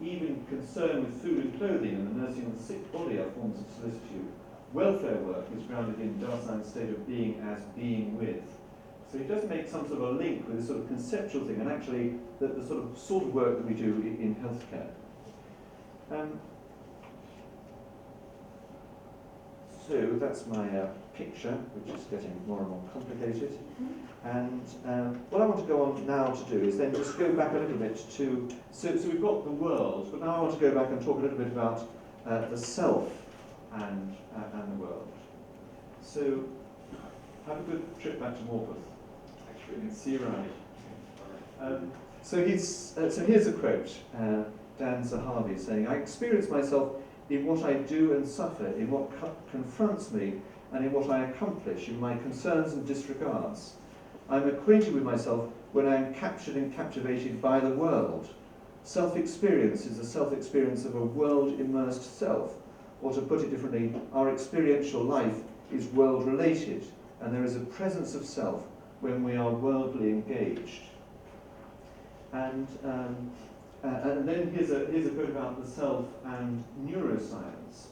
even concern with food and clothing and the nursing of the sick body are forms of solicitude. Welfare work is grounded in Dasein's state of being as being with. So he does make some sort of a link with this sort of conceptual thing, and actually the sort of work that we do in healthcare. So that's my picture, which is getting more and more complicated. And what I want to go on now to do is then just go back a little bit to, so we've got the world, but now I want to go back and talk a little bit about the self and the world. So have a good trip back to Morpeth. Actually, see you around. So here's a quote, Dan Zahavi saying, "I experience myself in what I do and suffer, in what confronts me, and in what I accomplish, in my concerns and disregards. I am acquainted with myself when I am captured and captivated by the world. Self-experience is the self-experience of a world-immersed self, or to put it differently, our experiential life is world-related, and there is a presence of self when we are worldly engaged. And then here's a quote about the self and neuroscience.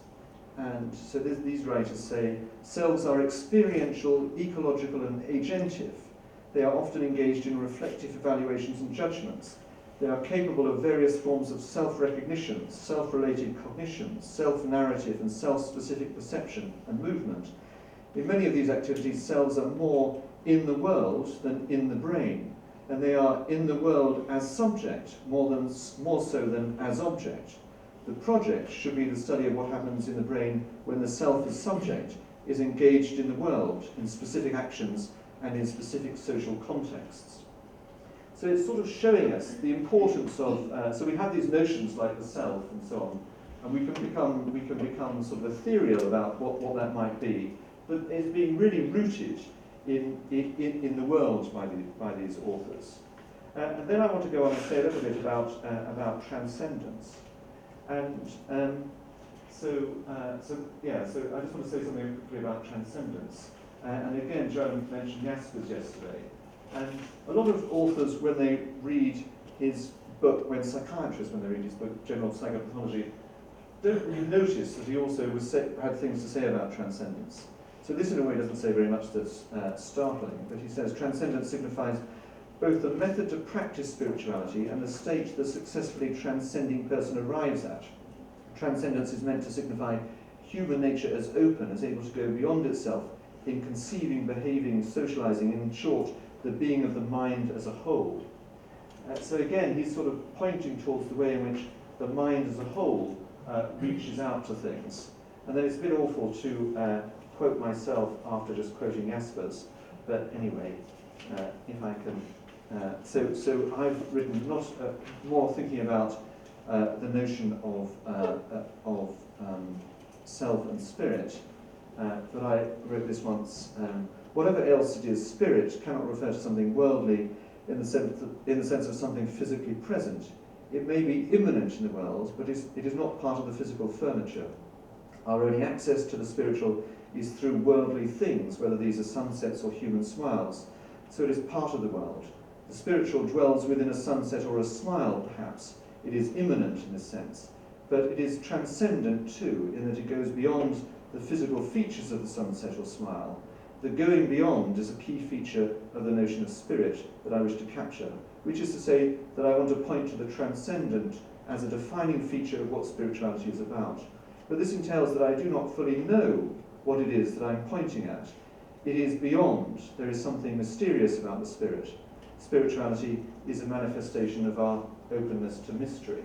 And so these writers say, selves are experiential, ecological, and agentive. They are often engaged in reflective evaluations and judgments. They are capable of various forms of self-recognition, self-related cognition, self-narrative, and self-specific perception and movement. In many of these activities, selves are more in the world than in the brain, and they are in the world as subject more so than as object. The project should be the study of what happens in the brain when the self as subject is engaged in the world, in specific actions and in specific social contexts. So it's sort of showing us the importance of, so we have these notions like the self and so on, and we can become sort of ethereal about what that might be, but it's being really rooted in the world by these authors. And then I want to go on and say a little bit about transcendence. And so I just want to say something quickly about transcendence. And again, Joan mentioned Jaspers yesterday. And a lot of authors, when they read his book, psychiatrists, when they read his book, General Psychopathology, don't really notice that he also had things to say about transcendence. So this, in a way, doesn't say very much that's startling, but he says transcendence signifies both the method to practice spirituality and the state the successfully transcending person arrives at. Transcendence is meant to signify human nature as open, as able to go beyond itself in conceiving, behaving, socializing, in short, the being of the mind as a whole. So again, he's sort of pointing towards the way in which the mind as a whole reaches out to things. And then it's a bit awful to quote myself after just quoting Jaspers, but anyway, if I can. So I've written more thinking about the notion of self and spirit, but I wrote this once. Whatever else it is, spirit cannot refer to something worldly in the sense of something physically present. It may be immanent in the world, but it is not part of the physical furniture. Our only access to the spiritual is through worldly things, whether these are sunsets or human smiles. So it is part of the world. The spiritual dwells within a sunset or a smile, perhaps. It is immanent in this sense, but it is transcendent too, in that it goes beyond the physical features of the sunset or smile. The going beyond is a key feature of the notion of spirit that I wish to capture, which is to say that I want to point to the transcendent as a defining feature of what spirituality is about. But this entails that I do not fully know what it is that I'm pointing at. It is beyond. There is something mysterious about the spirit. Spirituality is a manifestation of our openness to mystery.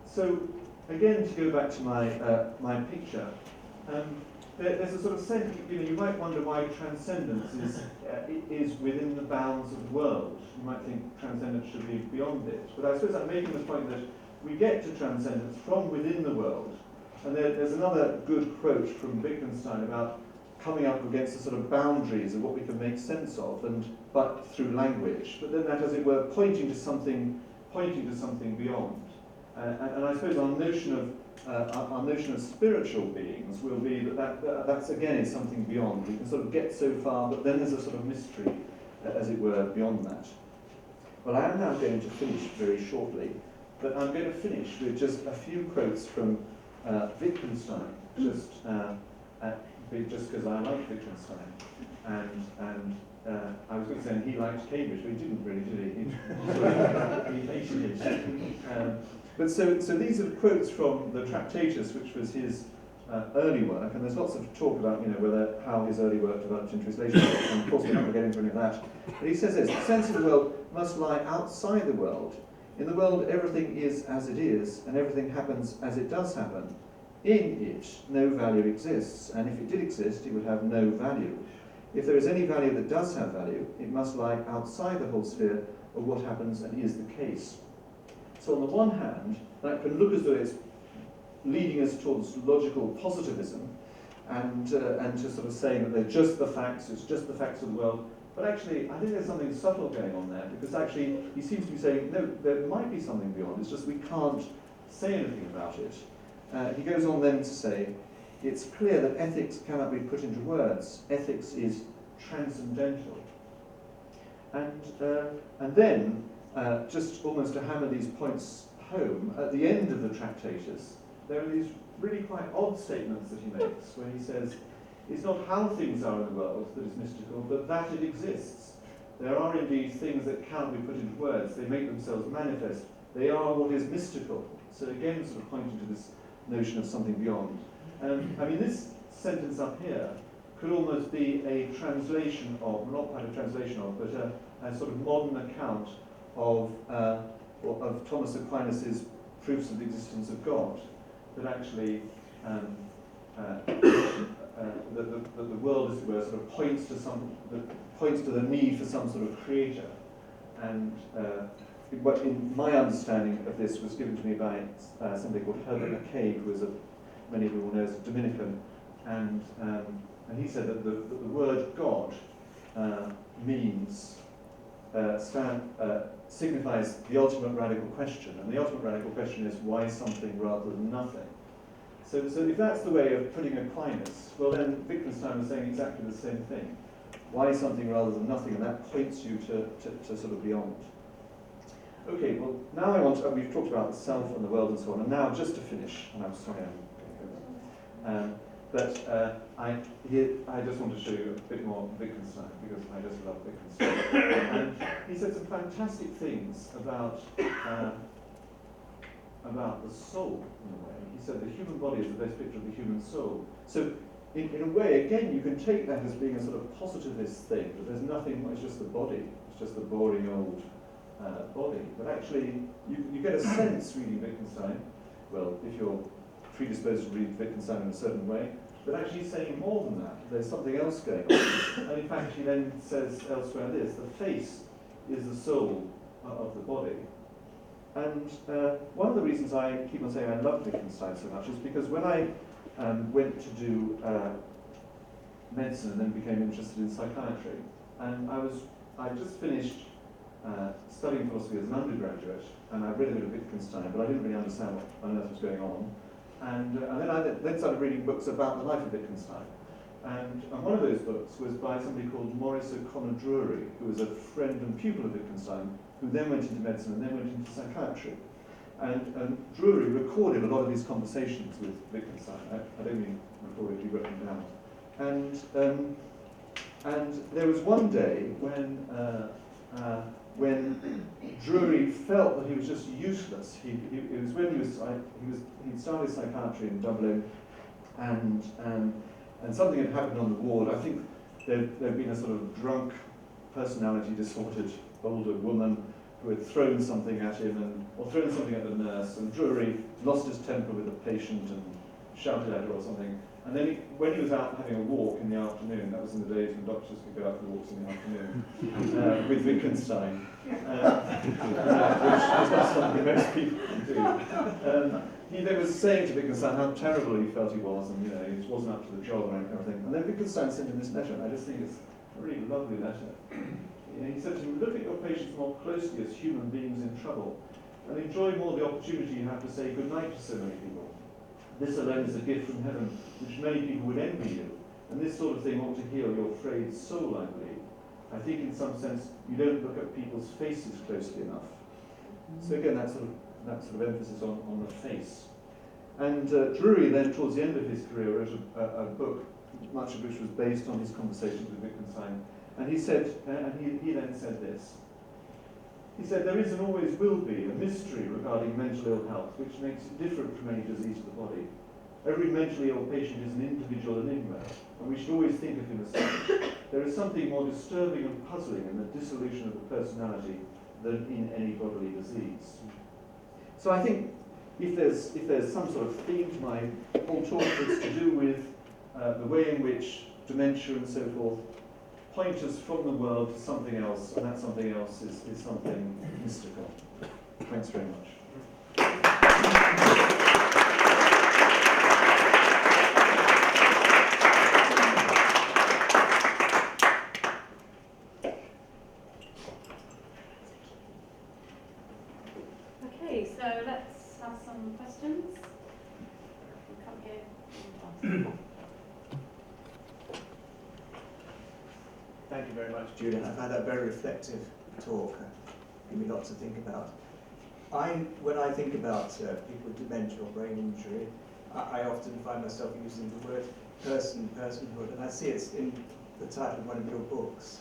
So again, to go back to my picture, there's a sort of sense, you might wonder why transcendence is within the bounds of the world. You might think transcendence should be beyond it. But I suppose I'm making the point that we get to transcendence from within the world. And there's another good quote from Wittgenstein about coming up against the sort of boundaries of what we can make sense of, but through language. But then that, as it were, pointing to something beyond. And I suppose our notion of spiritual beings will be that's again is something beyond. We can sort of get so far, but then there's a sort of mystery, as it were, beyond that. Well, I am now going to finish very shortly, but I'm going to finish with just a few quotes from Wittgenstein, just because I like Wittgenstein, and I was going to say, and he liked Cambridge, but he didn't really, did he? He hated it. But so these are quotes from the Tractatus, which was his early work, and there's lots of talk about how his early work developed into his later work, and of course we're not going to get into any of that. But he says this: the sense of the world must lie outside the world. In the world, everything is as it is, and everything happens as it does happen. In it, no value exists, and if it did exist, it would have no value. If there is any value that does have value, it must lie outside the whole sphere of what happens and is the case. So on the one hand, that can look as though it's leading us towards logical positivism, and to sort of saying that they're just the facts, it's just the facts of the world. But actually, I think there's something subtle going on there, because actually he seems to be saying, no, there might be something beyond, it's just we can't say anything about it. He goes on then to say, it's clear that ethics cannot be put into words. Ethics is transcendental. And then, just almost to hammer these points home, at the end of the Tractatus, there are these really quite odd statements that he makes, where he says, it's not how things are in the world that is mystical, but that it exists. There are indeed things that cannot be put into words. They make themselves manifest. They are what is mystical. So again, sort of pointing to this notion of something beyond. I mean, this sentence up here could almost be a translation of, not quite a translation of, but a sort of modern account of Thomas Aquinas' proofs of the existence of God, that actually that the world, as it were, sort of points to the need for some sort of creator. And what in my understanding of this was given to me by somebody called Herbert McCabe, who is many of you will know is a Dominican, and he said that the word God signifies the ultimate radical question, and the ultimate radical question is why something rather than nothing. So if that's the way of putting Aquinas, well then Wittgenstein was saying exactly the same thing. Why something rather than nothing, and that points you to sort of beyond. Okay, well now we've talked about the self and the world and so on, and now just to finish, and I'm sorry I'm going over, but I just want to show you a bit more Wittgenstein, because I just love Wittgenstein. And he said some fantastic things about the soul, in a way. He said the human body is the best picture of the human soul. So, in a way, again, you can take that as being a sort of positivist thing, that there's nothing, it's just the body, it's just the boring old body. But actually, you get a sense reading Wittgenstein, well, if you're predisposed to read Wittgenstein in a certain way, but actually he's saying more than that. There's something else going on. And in fact, he then says elsewhere this, the face is the soul of the body. And one of the reasons I keep on saying I love Wittgenstein so much is because when I went to do medicine and then became interested in psychiatry, and I just finished studying philosophy as an undergraduate, and I read a bit of Wittgenstein, but I didn't really understand what on earth was going on. And then I then started reading books about the life of Wittgenstein. And one of those books was by somebody called Maurice O'Connor Drury, who was a friend and pupil of Wittgenstein, who then went into medicine and then went into psychiatry. And Drury recorded a lot of these conversations with Wittgenstein. I don't mean recorded, he wrote them down. And there was one day when Drury felt that he was just useless. It was when he'd started psychiatry in Dublin, and something had happened on the ward. I think there'd been a sort of drunk, personality disordered older woman who had thrown something at him, or thrown something at the nurse, and Drury lost his temper with the patient and shouted at her or something. And then when he was out having a walk in the afternoon, that was in the days when doctors could go out for walks in the afternoon, with Wittgenstein, which is not something most people can do. He then was saying to Wittgenstein how terrible he felt he was, and he just wasn't up to the job and everything. And then Wittgenstein sent him this letter, and I just think it's a really lovely letter. He said to him, look at your patients more closely as human beings in trouble, and enjoy more the opportunity you have to say goodnight to so many people. This alone is a gift from heaven, which many people would envy you, and this sort of thing ought to heal your frayed soul, I believe. I think in some sense you don't look at people's faces closely enough. So again, that sort of emphasis on the face. And Drury then, towards the end of his career, wrote a book, much of which was based on his conversations with Wittgenstein. And he said, he then said this. He said, there is and always will be a mystery regarding mental ill health, which makes it different from any disease of the body. Every mentally ill patient is an individual enigma, and we should always think of him as such. There is something more disturbing and puzzling in the dissolution of the personality than in any bodily disease. So I think if there's some sort of theme to my whole talk, it's to do with the way in which dementia and so forth point us from the world to something else, and that something else is something mystical. Thanks very much. have some questions. Come here. Thank you very much, Julian. I found that very reflective talk. Give me lots to think about. When I think about people with dementia or brain injury, I often find myself using the word personhood, and I see it's in the title of one of your books.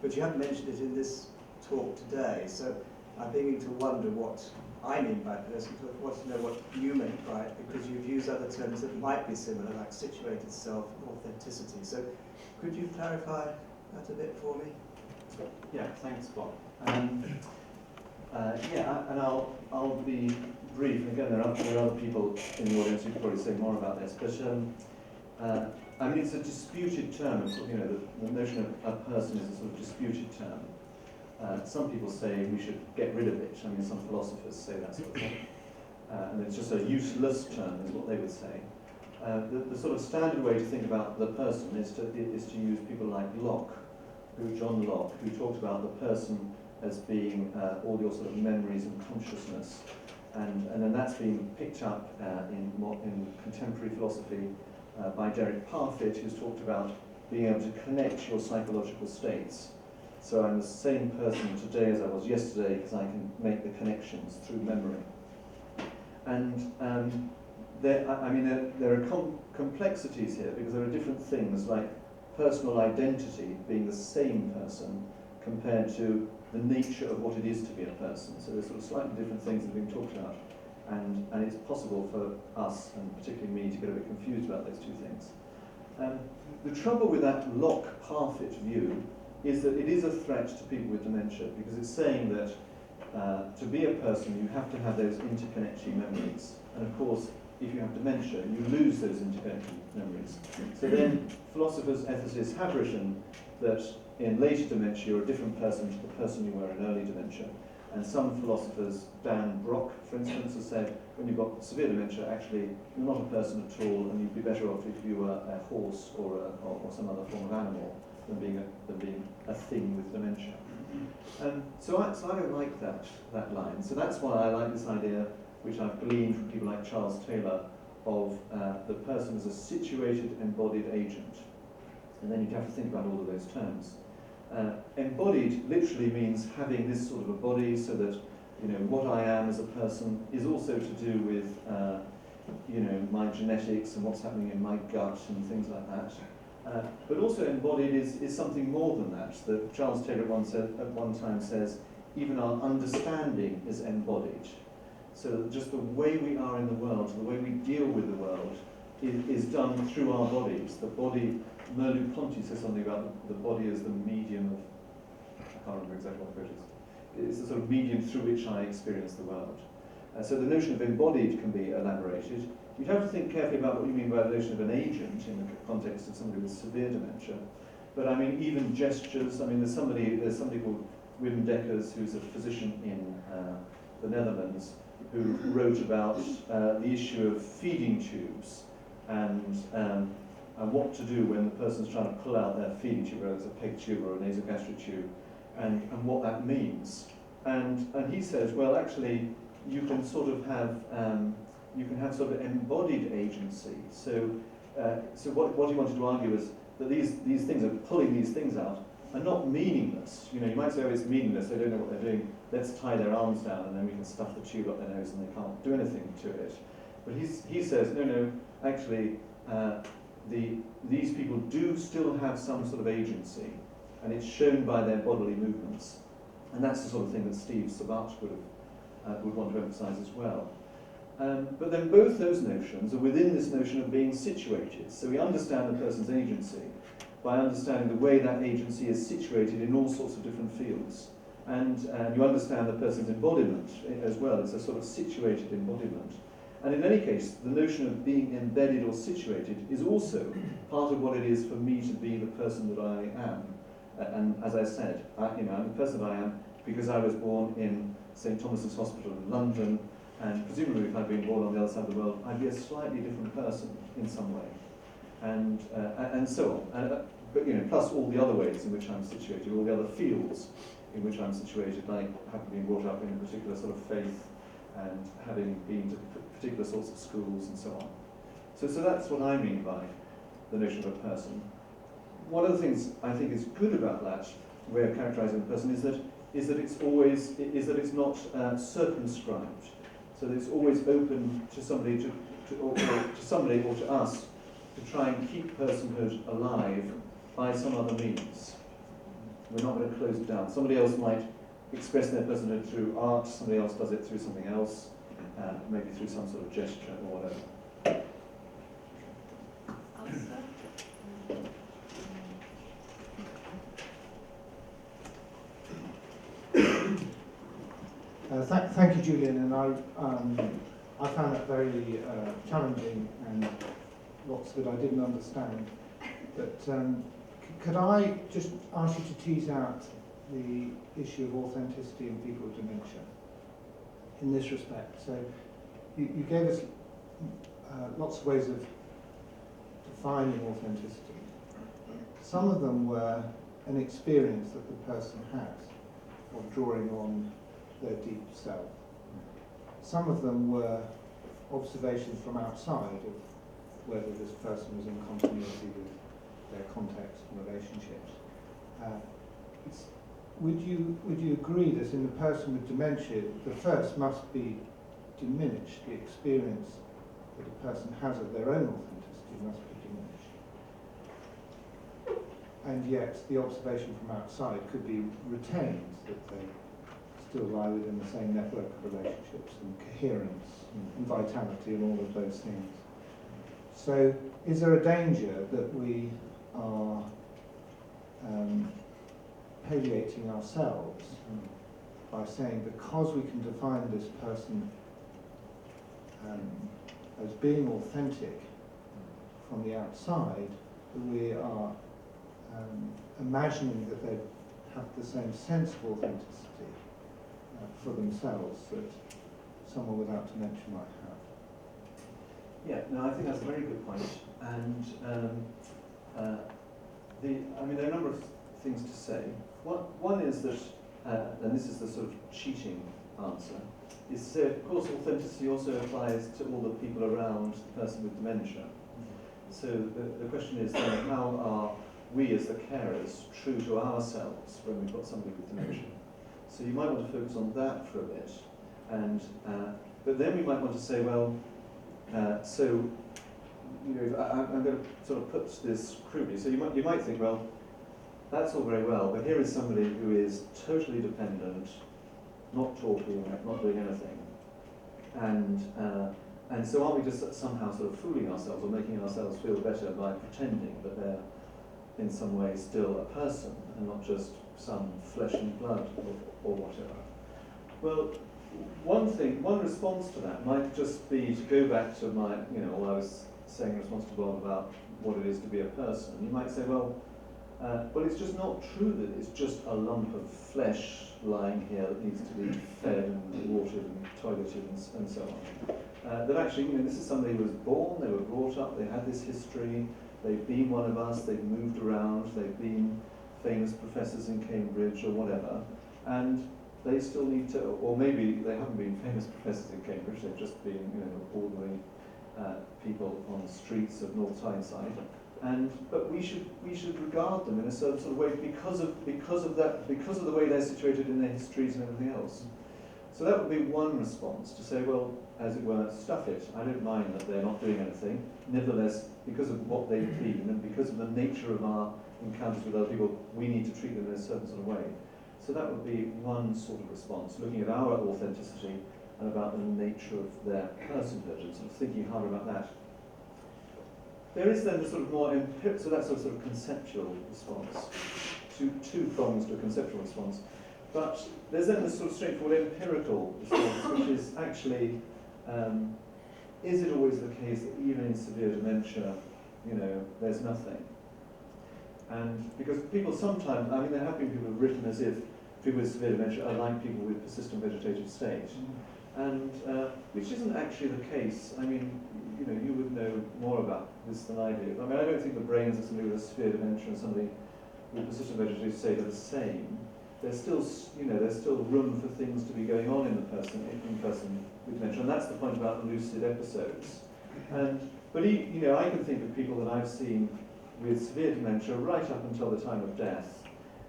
But you haven't mentioned it in this talk today, so I'm beginning to wonder what I mean by personhood. I want to know what you meant by it, because you've used other terms that might be similar, like situated self, authenticity. So could you clarify that a bit for me? Yeah, thanks, Bob. Yeah, and I'll be brief. And again, there are other people in the audience who could probably say more about this. But I mean, it's a disputed term. It's, you know, the notion of a person is a sort of disputed term. Some people say we should get rid of it. I mean, some philosophers say that sort of thing. And it's just a useless term, is what they would say. The sort of standard way to think about the person is to use people like John Locke, who talked about the person as being all your sort of memories and consciousness, and then that's been picked up in contemporary philosophy by Derek Parfit, who's talked about being able to connect your psychological states. So I'm the same person today as I was yesterday because I can make the connections through memory. And there are complexities here because there are different things like personal identity being the same person compared to the nature of what it is to be a person. So there's sort of slightly different things that are being talked about. And it's possible for us, and particularly me, to get a bit confused about those two things. The trouble with that Locke-Parfit view is that it is a threat to people with dementia, because it's saying that to be a person you have to have those interconnecting memories. And of course, if you have dementia, you lose those interconnecting memories. So then philosophers, ethicists have written that in later dementia you're a different person to the person you were in early dementia. And some philosophers, Dan Brock, for instance, has said when you've got severe dementia, actually you're not a person at all, and you'd be better off if you were a horse or some other form of animal than being a thing with dementia. So I don't like that line. So that's why I like this idea, which I've gleaned from people like Charles Taylor, of the person as a situated, embodied agent. And then you'd have to think about all of those terms. Embodied literally means having this sort of a body, so that, you know, what I am as a person is also to do with you know, my genetics and what's happening in my gut and things like that. But also embodied is something more than that. That Charles Taylor at one time says, even our understanding is embodied. So just the way we are in the world, the way we deal with the world, is done through our bodies. The body, Merleau-Ponty says something about the body as the medium of, I can't remember exactly what the quote is. It's the sort of medium through which I experience the world. So the notion of embodied can be elaborated. You'd have to think carefully about what you mean by the notion of an agent in the context of somebody with severe dementia. But I mean, even gestures. I mean, there's somebody called Wim Dekkers, who's a physician in the Netherlands, who wrote about the issue of feeding tubes and what to do when the person's trying to pull out their feeding tube, whether it's a peg tube or a nasogastric tube, and what that means. And he says, well, actually, you can sort of have sort of embodied agency. So what he wanted to argue is that these things are pulling these things out are not meaningless. You know, you might say, oh, it's meaningless, they don't know what they're doing, let's tie their arms down and then we can stuff the tube up their nose and they can't do anything to it. But he says, no, actually, these people do still have some sort of agency, and it's shown by their bodily movements. And that's the sort of thing that Steve Sabat would want to emphasize as well. But then both those notions are within this notion of being situated. So we understand the person's agency by understanding the way that agency is situated in all sorts of different fields. And you understand the person's embodiment as well. It's a sort of situated embodiment. And in any case, the notion of being embedded or situated is also part of what it is for me to be the person that I am. And as I said, I'm the person that I am because I was born in St. Thomas's Hospital in London, and presumably if I'd been born on the other side of the world, I'd be a slightly different person in some way, and so on. But you know, plus all the other ways in which I'm situated, all the other fields in which I'm situated, like having been brought up in a particular sort of faith, and having been to particular sorts of schools and so on. So that's what I mean by the notion of a person. One of the things I think is good about that way of characterising a person is that it's not circumscribed, so that it's always open to somebody or to us to try and keep personhood alive by some other means. We're not going to close it down. Somebody else might express their personhood through art, somebody else does it through something else, maybe through some sort of gesture or whatever. Answer? Thank you, Julian, and I found that very challenging and lots that I didn't understand. But could I just ask you to tease out the issue of authenticity in people with dementia in this respect? So you gave us lots of ways of defining authenticity. Some of them were an experience that the person has of drawing on their deep self. Some of them were observations from outside of whether this person was in continuity with their context and relationships. Would you agree that in the person with dementia, the first must be diminished, the experience that a person has of their own authenticity must be diminished, and yet the observation from outside could be retained, that they still lie within the same network of relationships and coherence and vitality and all of those things. So is there a danger that we are palliating ourselves by saying because we can define this person as being authentic from the outside, that we are imagining that they have the same sense of authenticity for themselves that someone without dementia might have? Yeah, no, I think that's a very good point. And there are a number of things to say. One is that, and this is the sort of cheating answer, is to say, of course, authenticity also applies to all the people around the person with dementia. So the question is then, how are we as the carers true to ourselves when we've got somebody with dementia? So you might want to focus on that for a bit, and but then we might want to say, well, so you know, I'm going to sort of put this crudely. So you might think, well, that's all very well, but here is somebody who is totally dependent, not talking, not doing anything, and so aren't we just somehow sort of fooling ourselves or making ourselves feel better by pretending that they're in some way still a person and not just some flesh and blood or whatever? Well, one response to that might just be to go back to my, what I was saying in response to Bob about what it is to be a person. You might say, well, it's just not true that it's just a lump of flesh lying here that needs to be fed and watered and toileted and so on. That actually, this is somebody who was born, they were brought up, they had this history, they've been one of us, they've moved around, they've been famous professors in Cambridge or whatever, and they still need to, or maybe they haven't been famous professors in Cambridge, they've just been ordinary people on the streets of North Tyneside. But we should regard them in a certain sort of way because of the way they're situated in their histories and everything else. So that would be one response, to say, well, as it were, stuff it. I don't mind that they're not doing anything. Nevertheless, because of what they've been and because of the nature of our encounters with other people, we need to treat them in a certain sort of way. So that would be one sort of response, looking at our authenticity and about the nature of their personhood and sort of thinking harder about that. There is then the sort of more empirical, so that's a sort of conceptual response, two prongs to a conceptual response. But there's then this sort of straightforward empirical response, which is actually, is it always the case that even in severe dementia, there's nothing? And because people sometimes, there have been people who've written as if people with severe dementia are like people with persistent vegetative state, and which isn't actually the case. You would know more about this than I do. I don't think the brains of somebody with a severe dementia and somebody with persistent vegetative state are the same. There's still, there's still room for things to be going on in the person with dementia, and that's the point about lucid episodes. But I can think of people that I've seen with severe dementia right up until the time of death,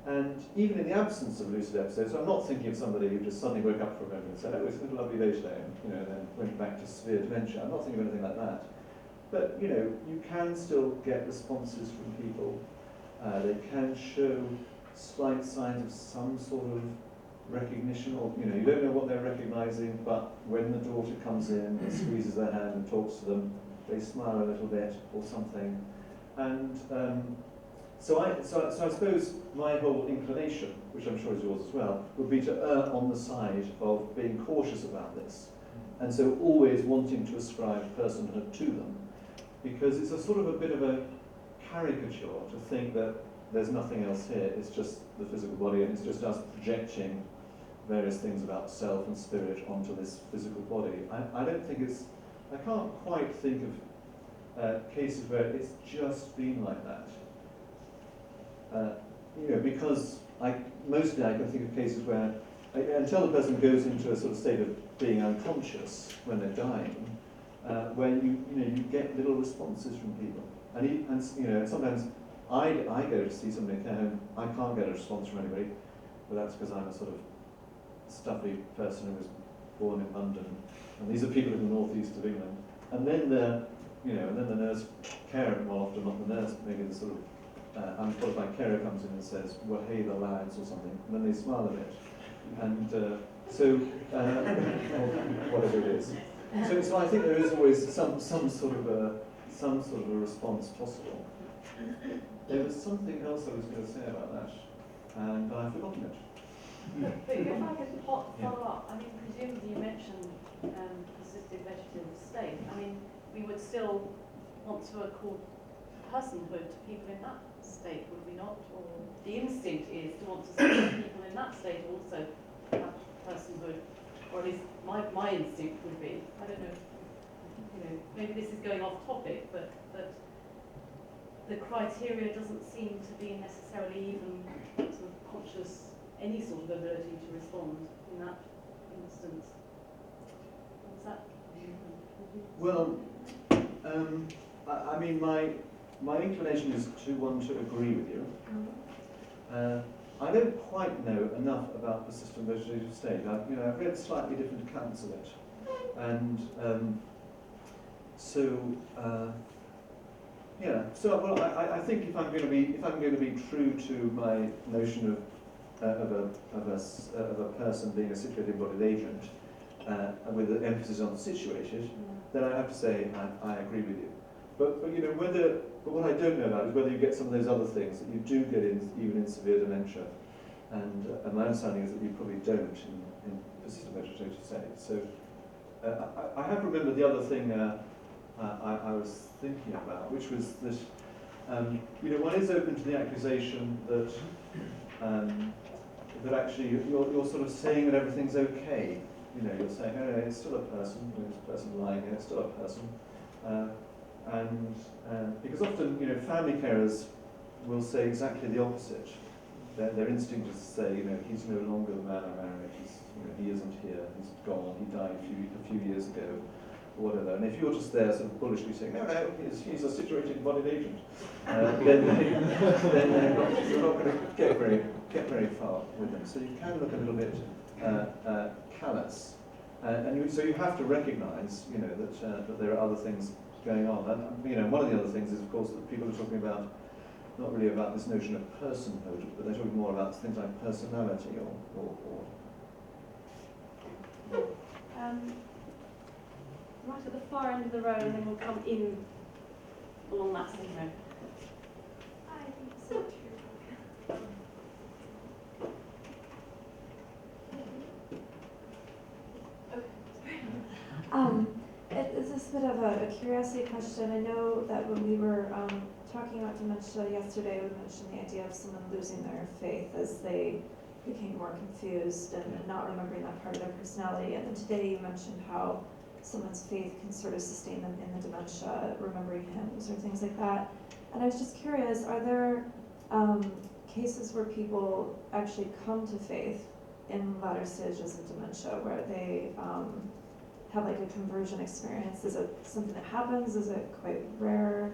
and even in the absence of lucid episodes, I'm not thinking of somebody who just suddenly woke up for a moment and said, "Oh, it's a lovely day today," and then went back to severe dementia. I'm not thinking of anything like that. But you can still get responses from people. They can show slight signs of some sort of recognition, or you don't know what they're recognizing, but when the daughter comes in and squeezes their hand and talks to them, they smile a little bit or something. And so I suppose my whole inclination, which I'm sure is yours as well, would be to err on the side of being cautious about this, and so always wanting to ascribe personhood to them, because it's a sort of a bit of a caricature to think that there's nothing else here, it's just the physical body, and it's just us projecting various things about self and spirit onto this physical body. I don't think I can't quite think of cases where it's just been like that. Because mostly I can think of cases where, until the person goes into a sort of state of being unconscious when they're dying, where you get little responses from people, and sometimes I go to see somebody in care home, I can't get a response from anybody, but that's because I'm a sort of stuffy person who was born in London, and these are people in the northeast of England, and then the nurse carer, well often not the nurse, maybe the sort of unqualified carer comes in and says, "Well, hey, the lads," or something, and then they smile a bit, and or whatever it is. So I think there is always some sort of a response possible. There was something else I was going to say about that, and I've forgotten it. But if I could follow up, I mean, presumably you mentioned assisted vegetative state. I mean, we would still want to accord personhood to people in that state, would we not? Or the instinct is to want to see people in that state also have personhood, or at least my instinct would be. I don't know, maybe this is going off topic, but the criteria doesn't seem to be necessarily even sort of conscious, any sort of ability to respond in that instance. What's that? Well, I mean, my inclination is to want to agree with you. I don't quite know enough about the system vegetative state. I've read slightly different accounts of it, and I think if I'm going to be true to my notion of a person being a situated embodied agent, with an emphasis on situated, then I have to say I agree with you. But what I don't know about is whether you get some of those other things that you do get even in severe dementia, and my understanding is that you probably don't in persistent vegetative state. So I have remembered the other thing I was thinking about, which was that one is open to the accusation that that actually you're sort of saying that everything's okay. You're saying, oh, no, it's still a person. There's a person lying here. It's still a person. Because often, family carers will say exactly the opposite. Their instinct is to say, he's no longer the man I married. He isn't here. He's gone. He died a few years ago, or whatever. And if you're just there, sort of bullishly saying, no, he's a situated embodied agent, then you're not going to get very far with them. So you can look a little bit callous, so you have to recognise, that there are other things going on. And one of the other things is, of course, that people are talking about not really about this notion of personhood, but they're talking more about things like personality or right at the far end of the row, and then we'll come in along that same road. I think so too. It's just a bit of a curiosity question. I know that when we were talking about dementia yesterday, we mentioned the idea of someone losing their faith as they became more confused and not remembering that part of their personality. And then today you mentioned how someone's faith can sort of sustain them in the dementia, remembering hymns or things like that. And I was just curious, are there cases where people actually come to faith in latter stages of dementia, where they have like a conversion experience? Is it something that happens? Is it quite rare?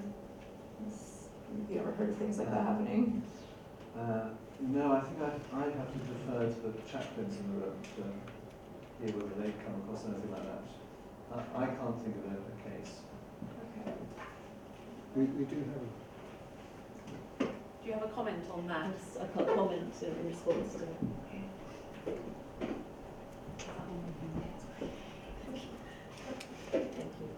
Have you ever heard of things like that happening? No, I think I have to defer to the chaplains in the room to hear whether they've come across anything like that. I can't think of a case. Okay. We do have. Do you have a comment on that? Yes, I can't comment in response to that. Thank you.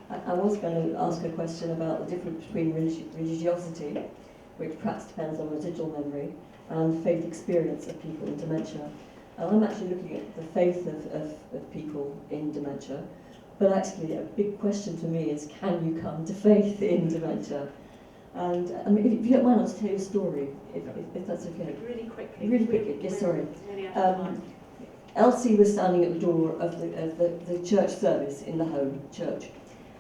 I was going to ask a question about the difference between religiosity, which perhaps depends on residual memory, and faith experience of people in dementia. And I'm actually looking at the faith of people in dementia, but actually a big question for me is, can you come to faith in dementia? And I mean, if you don't mind, I'll just tell you a story, if that's okay. Really quickly. Really quickly, yes, sorry. Really out of time. Elsie was standing at the door of the church service in the home church,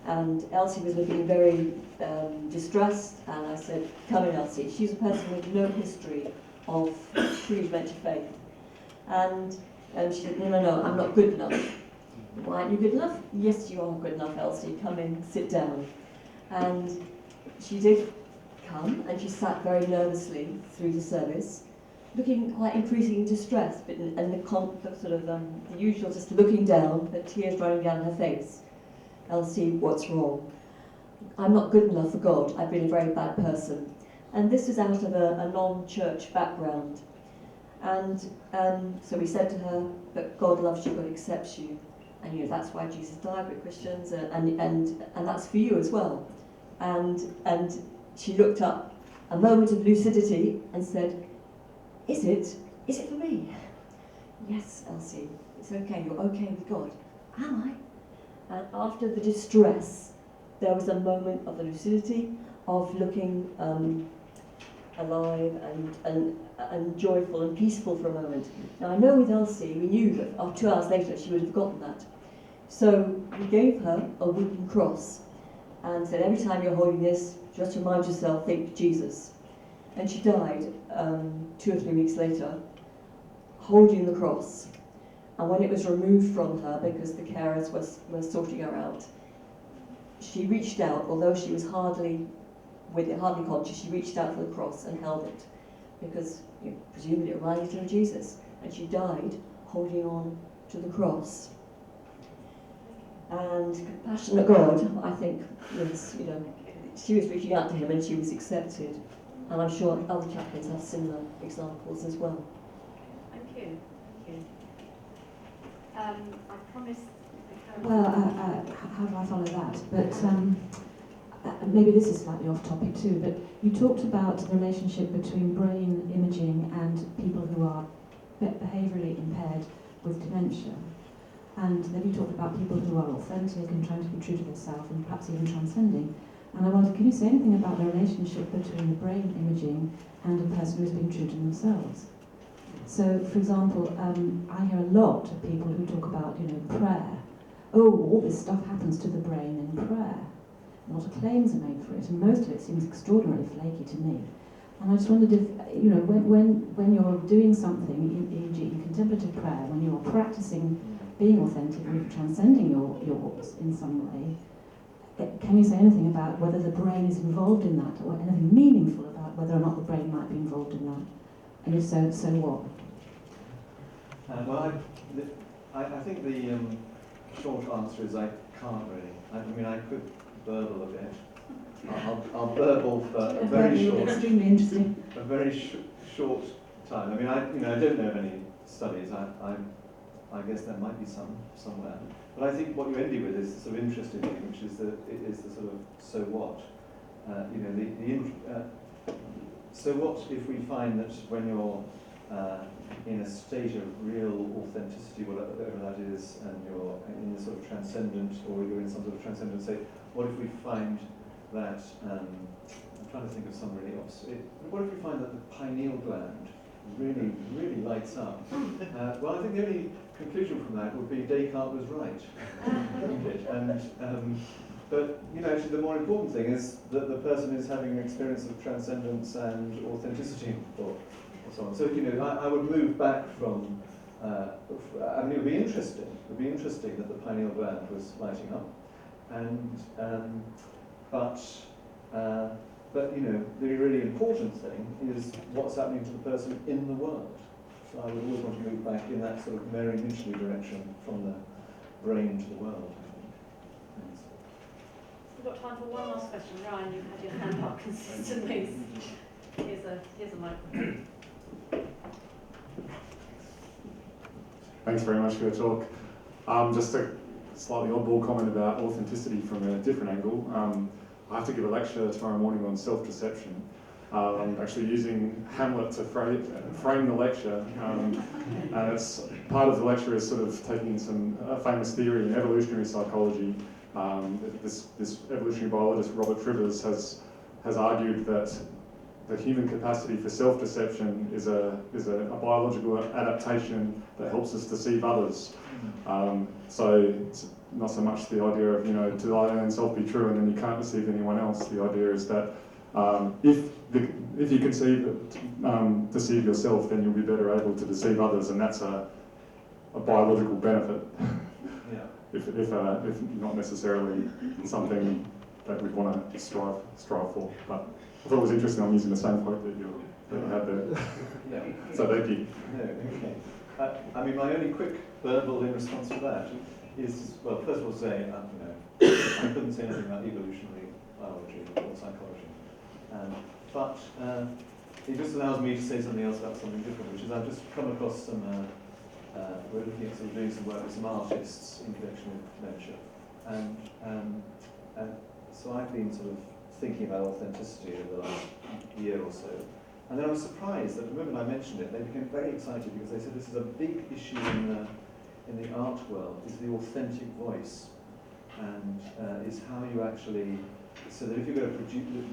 and Elsie was looking very distressed, and I said, come in, Elsie. She's a person with no history of true dementia faith. And she said, no, I'm not good enough. Why aren't you good enough? Yes, you are good enough, Elsie. Come in, sit down. And she did come, and she sat very nervously through the service, looking quite increasingly distressed, but and the usual just looking down, the tears running down her face. Elsie, what's wrong? I'm not good enough for God. I've been a very bad person. And this is out of a non-church background. And so we said to her that God loves you, God accepts you, and that's why Jesus died. We're Christians, and that's for you as well. And she looked up, a moment of lucidity, and said, Is it for me? Yes, Elsie, it's okay, you're okay with God. Am I? And after the distress, there was a moment of the lucidity, of looking alive and joyful and peaceful for a moment. Now I know with Elsie, we knew that 2 hours later she would have forgotten that. So we gave her a wooden cross and said, every time you're holding this, just remind yourself, think Jesus. And she died 2 or 3 weeks later, holding the cross. And when it was removed from her, because the carers were sorting her out, she reached out, although she was hardly conscious, she reached out for the cross and held it, because presumably it reminded her of Jesus. And she died holding on to the cross. And compassionate God, I think, was, she was reaching out to him and she was accepted. And I'm sure other chaplains have similar examples as well. Thank you. I promised. Well, how do I follow that? But maybe this is slightly off topic too, but you talked about the relationship between brain imaging and people who are behaviourally impaired with dementia. And then you talked about people who are authentic and trying to be true to themselves and perhaps even transcending. And I wondered, can you say anything about the relationship between the brain imaging and a person who's being true to themselves? So, for example, I hear a lot of people who talk about, prayer. Oh, all this stuff happens to the brain in prayer. A lot of claims are made for it, and most of it seems extraordinarily flaky to me. And I just wondered if, when you're doing something, e.g. in contemplative prayer, when you're practicing being authentic and transcending yours in some way, can you say anything about whether the brain is involved in that, or anything meaningful about whether or not the brain might be involved in that? And if so, so what? Well, I think the short answer is I can't really. I could burble a bit. I'll burble for a very short, extremely interesting. a very short time. I don't know of any studies. I guess there might be some somewhere. But I think what you ended with is the sort of interesting thing, which is the sort of so what. So what if we find that when you're in a state of real authenticity, whatever that is, and you're in the sort of transcendent, or you're in some sort of transcendent state, what if we find that, I'm trying to think of some really obscure, what if we find that the pineal gland really, really lights up? Well, I think the only conclusion from that would be Descartes was right, wouldn't it? But actually the more important thing is that the person is having an experience of transcendence and authenticity, or so on. So I would move back from I mean, it would be interesting. It would be interesting that the pineal gland was lighting up, and but you know, the really important thing is what's happening to the person in the world. So I would always want to move back in that sort of Mary Mitchley direction from the brain to the world, I think. Thanks. We've got time for one last question. Ryan, you've had your hand up consistently. Here's a microphone. Thanks very much for your talk. Just a slightly oddball comment about authenticity from a different angle. I have to give a lecture tomorrow morning on self-deception. I'm actually using Hamlet to frame the lecture, and it's part of the lecture is sort of taking a famous theory in evolutionary psychology. This evolutionary biologist Robert Trivers has argued that the human capacity for self-deception is a biological adaptation that helps us deceive others. So it's not so much the idea of, you know, to thy own self be true and then you can't deceive anyone else. The idea is that if you can deceive yourself, then you'll be better able to deceive others, and that's a biological benefit. Yeah. if not necessarily something that we'd want to strive for. But I thought it was interesting. I'm using the same quote that you had there. Yeah. So thank you. No, okay. I mean, my only quick verbal in response to that is, well, first of all, say, I couldn't say anything about evolutionary biology or psychology. But it just allows me to say something else about something different, which is I've just come across some, we're looking at sort of doing some work with some artists in connection with dementia. And so I've been sort of thinking about authenticity over the last year or so. And then I was surprised that the moment I mentioned it, they became very excited because they said this is a big issue in the art world, is the authentic voice. And is how you actually, so that if you're going to produce,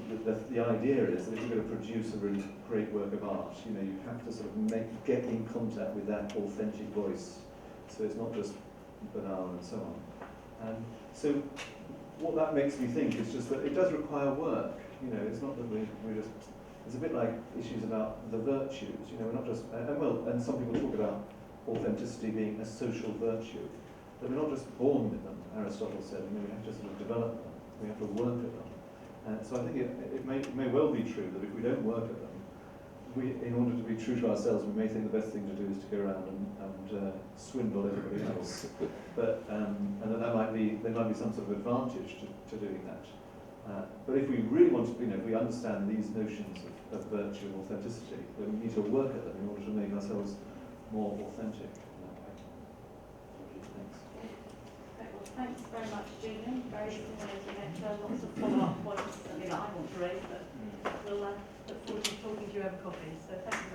the idea is that if you're going to produce a really great work of art, you know, you have to sort of get in contact with that authentic voice. So it's not just banal and so on. And so what that makes me think is just that it does require work. You know, it's not that we just, it's a bit like issues about the virtues. You know, we're not just, and some people talk about authenticity being a social virtue. But we're not just born with them, Aristotle said. I mean, we have to sort of develop them. We have to work at them. So I think it may well be true that if we don't work at them, in order to be true to ourselves, we may think the best thing to do is to go around and swindle everybody else. But and that there might be some sort of advantage to doing that. But if we really want to, you know, if we understand these notions of virtue and authenticity, then we need to work at them in order to make ourselves more authentic. Thanks very much, Julian. Very stimulating lecture. Lots of follow-up points that I want to raise, but we'll look forward to talking to you over coffee. So thank you.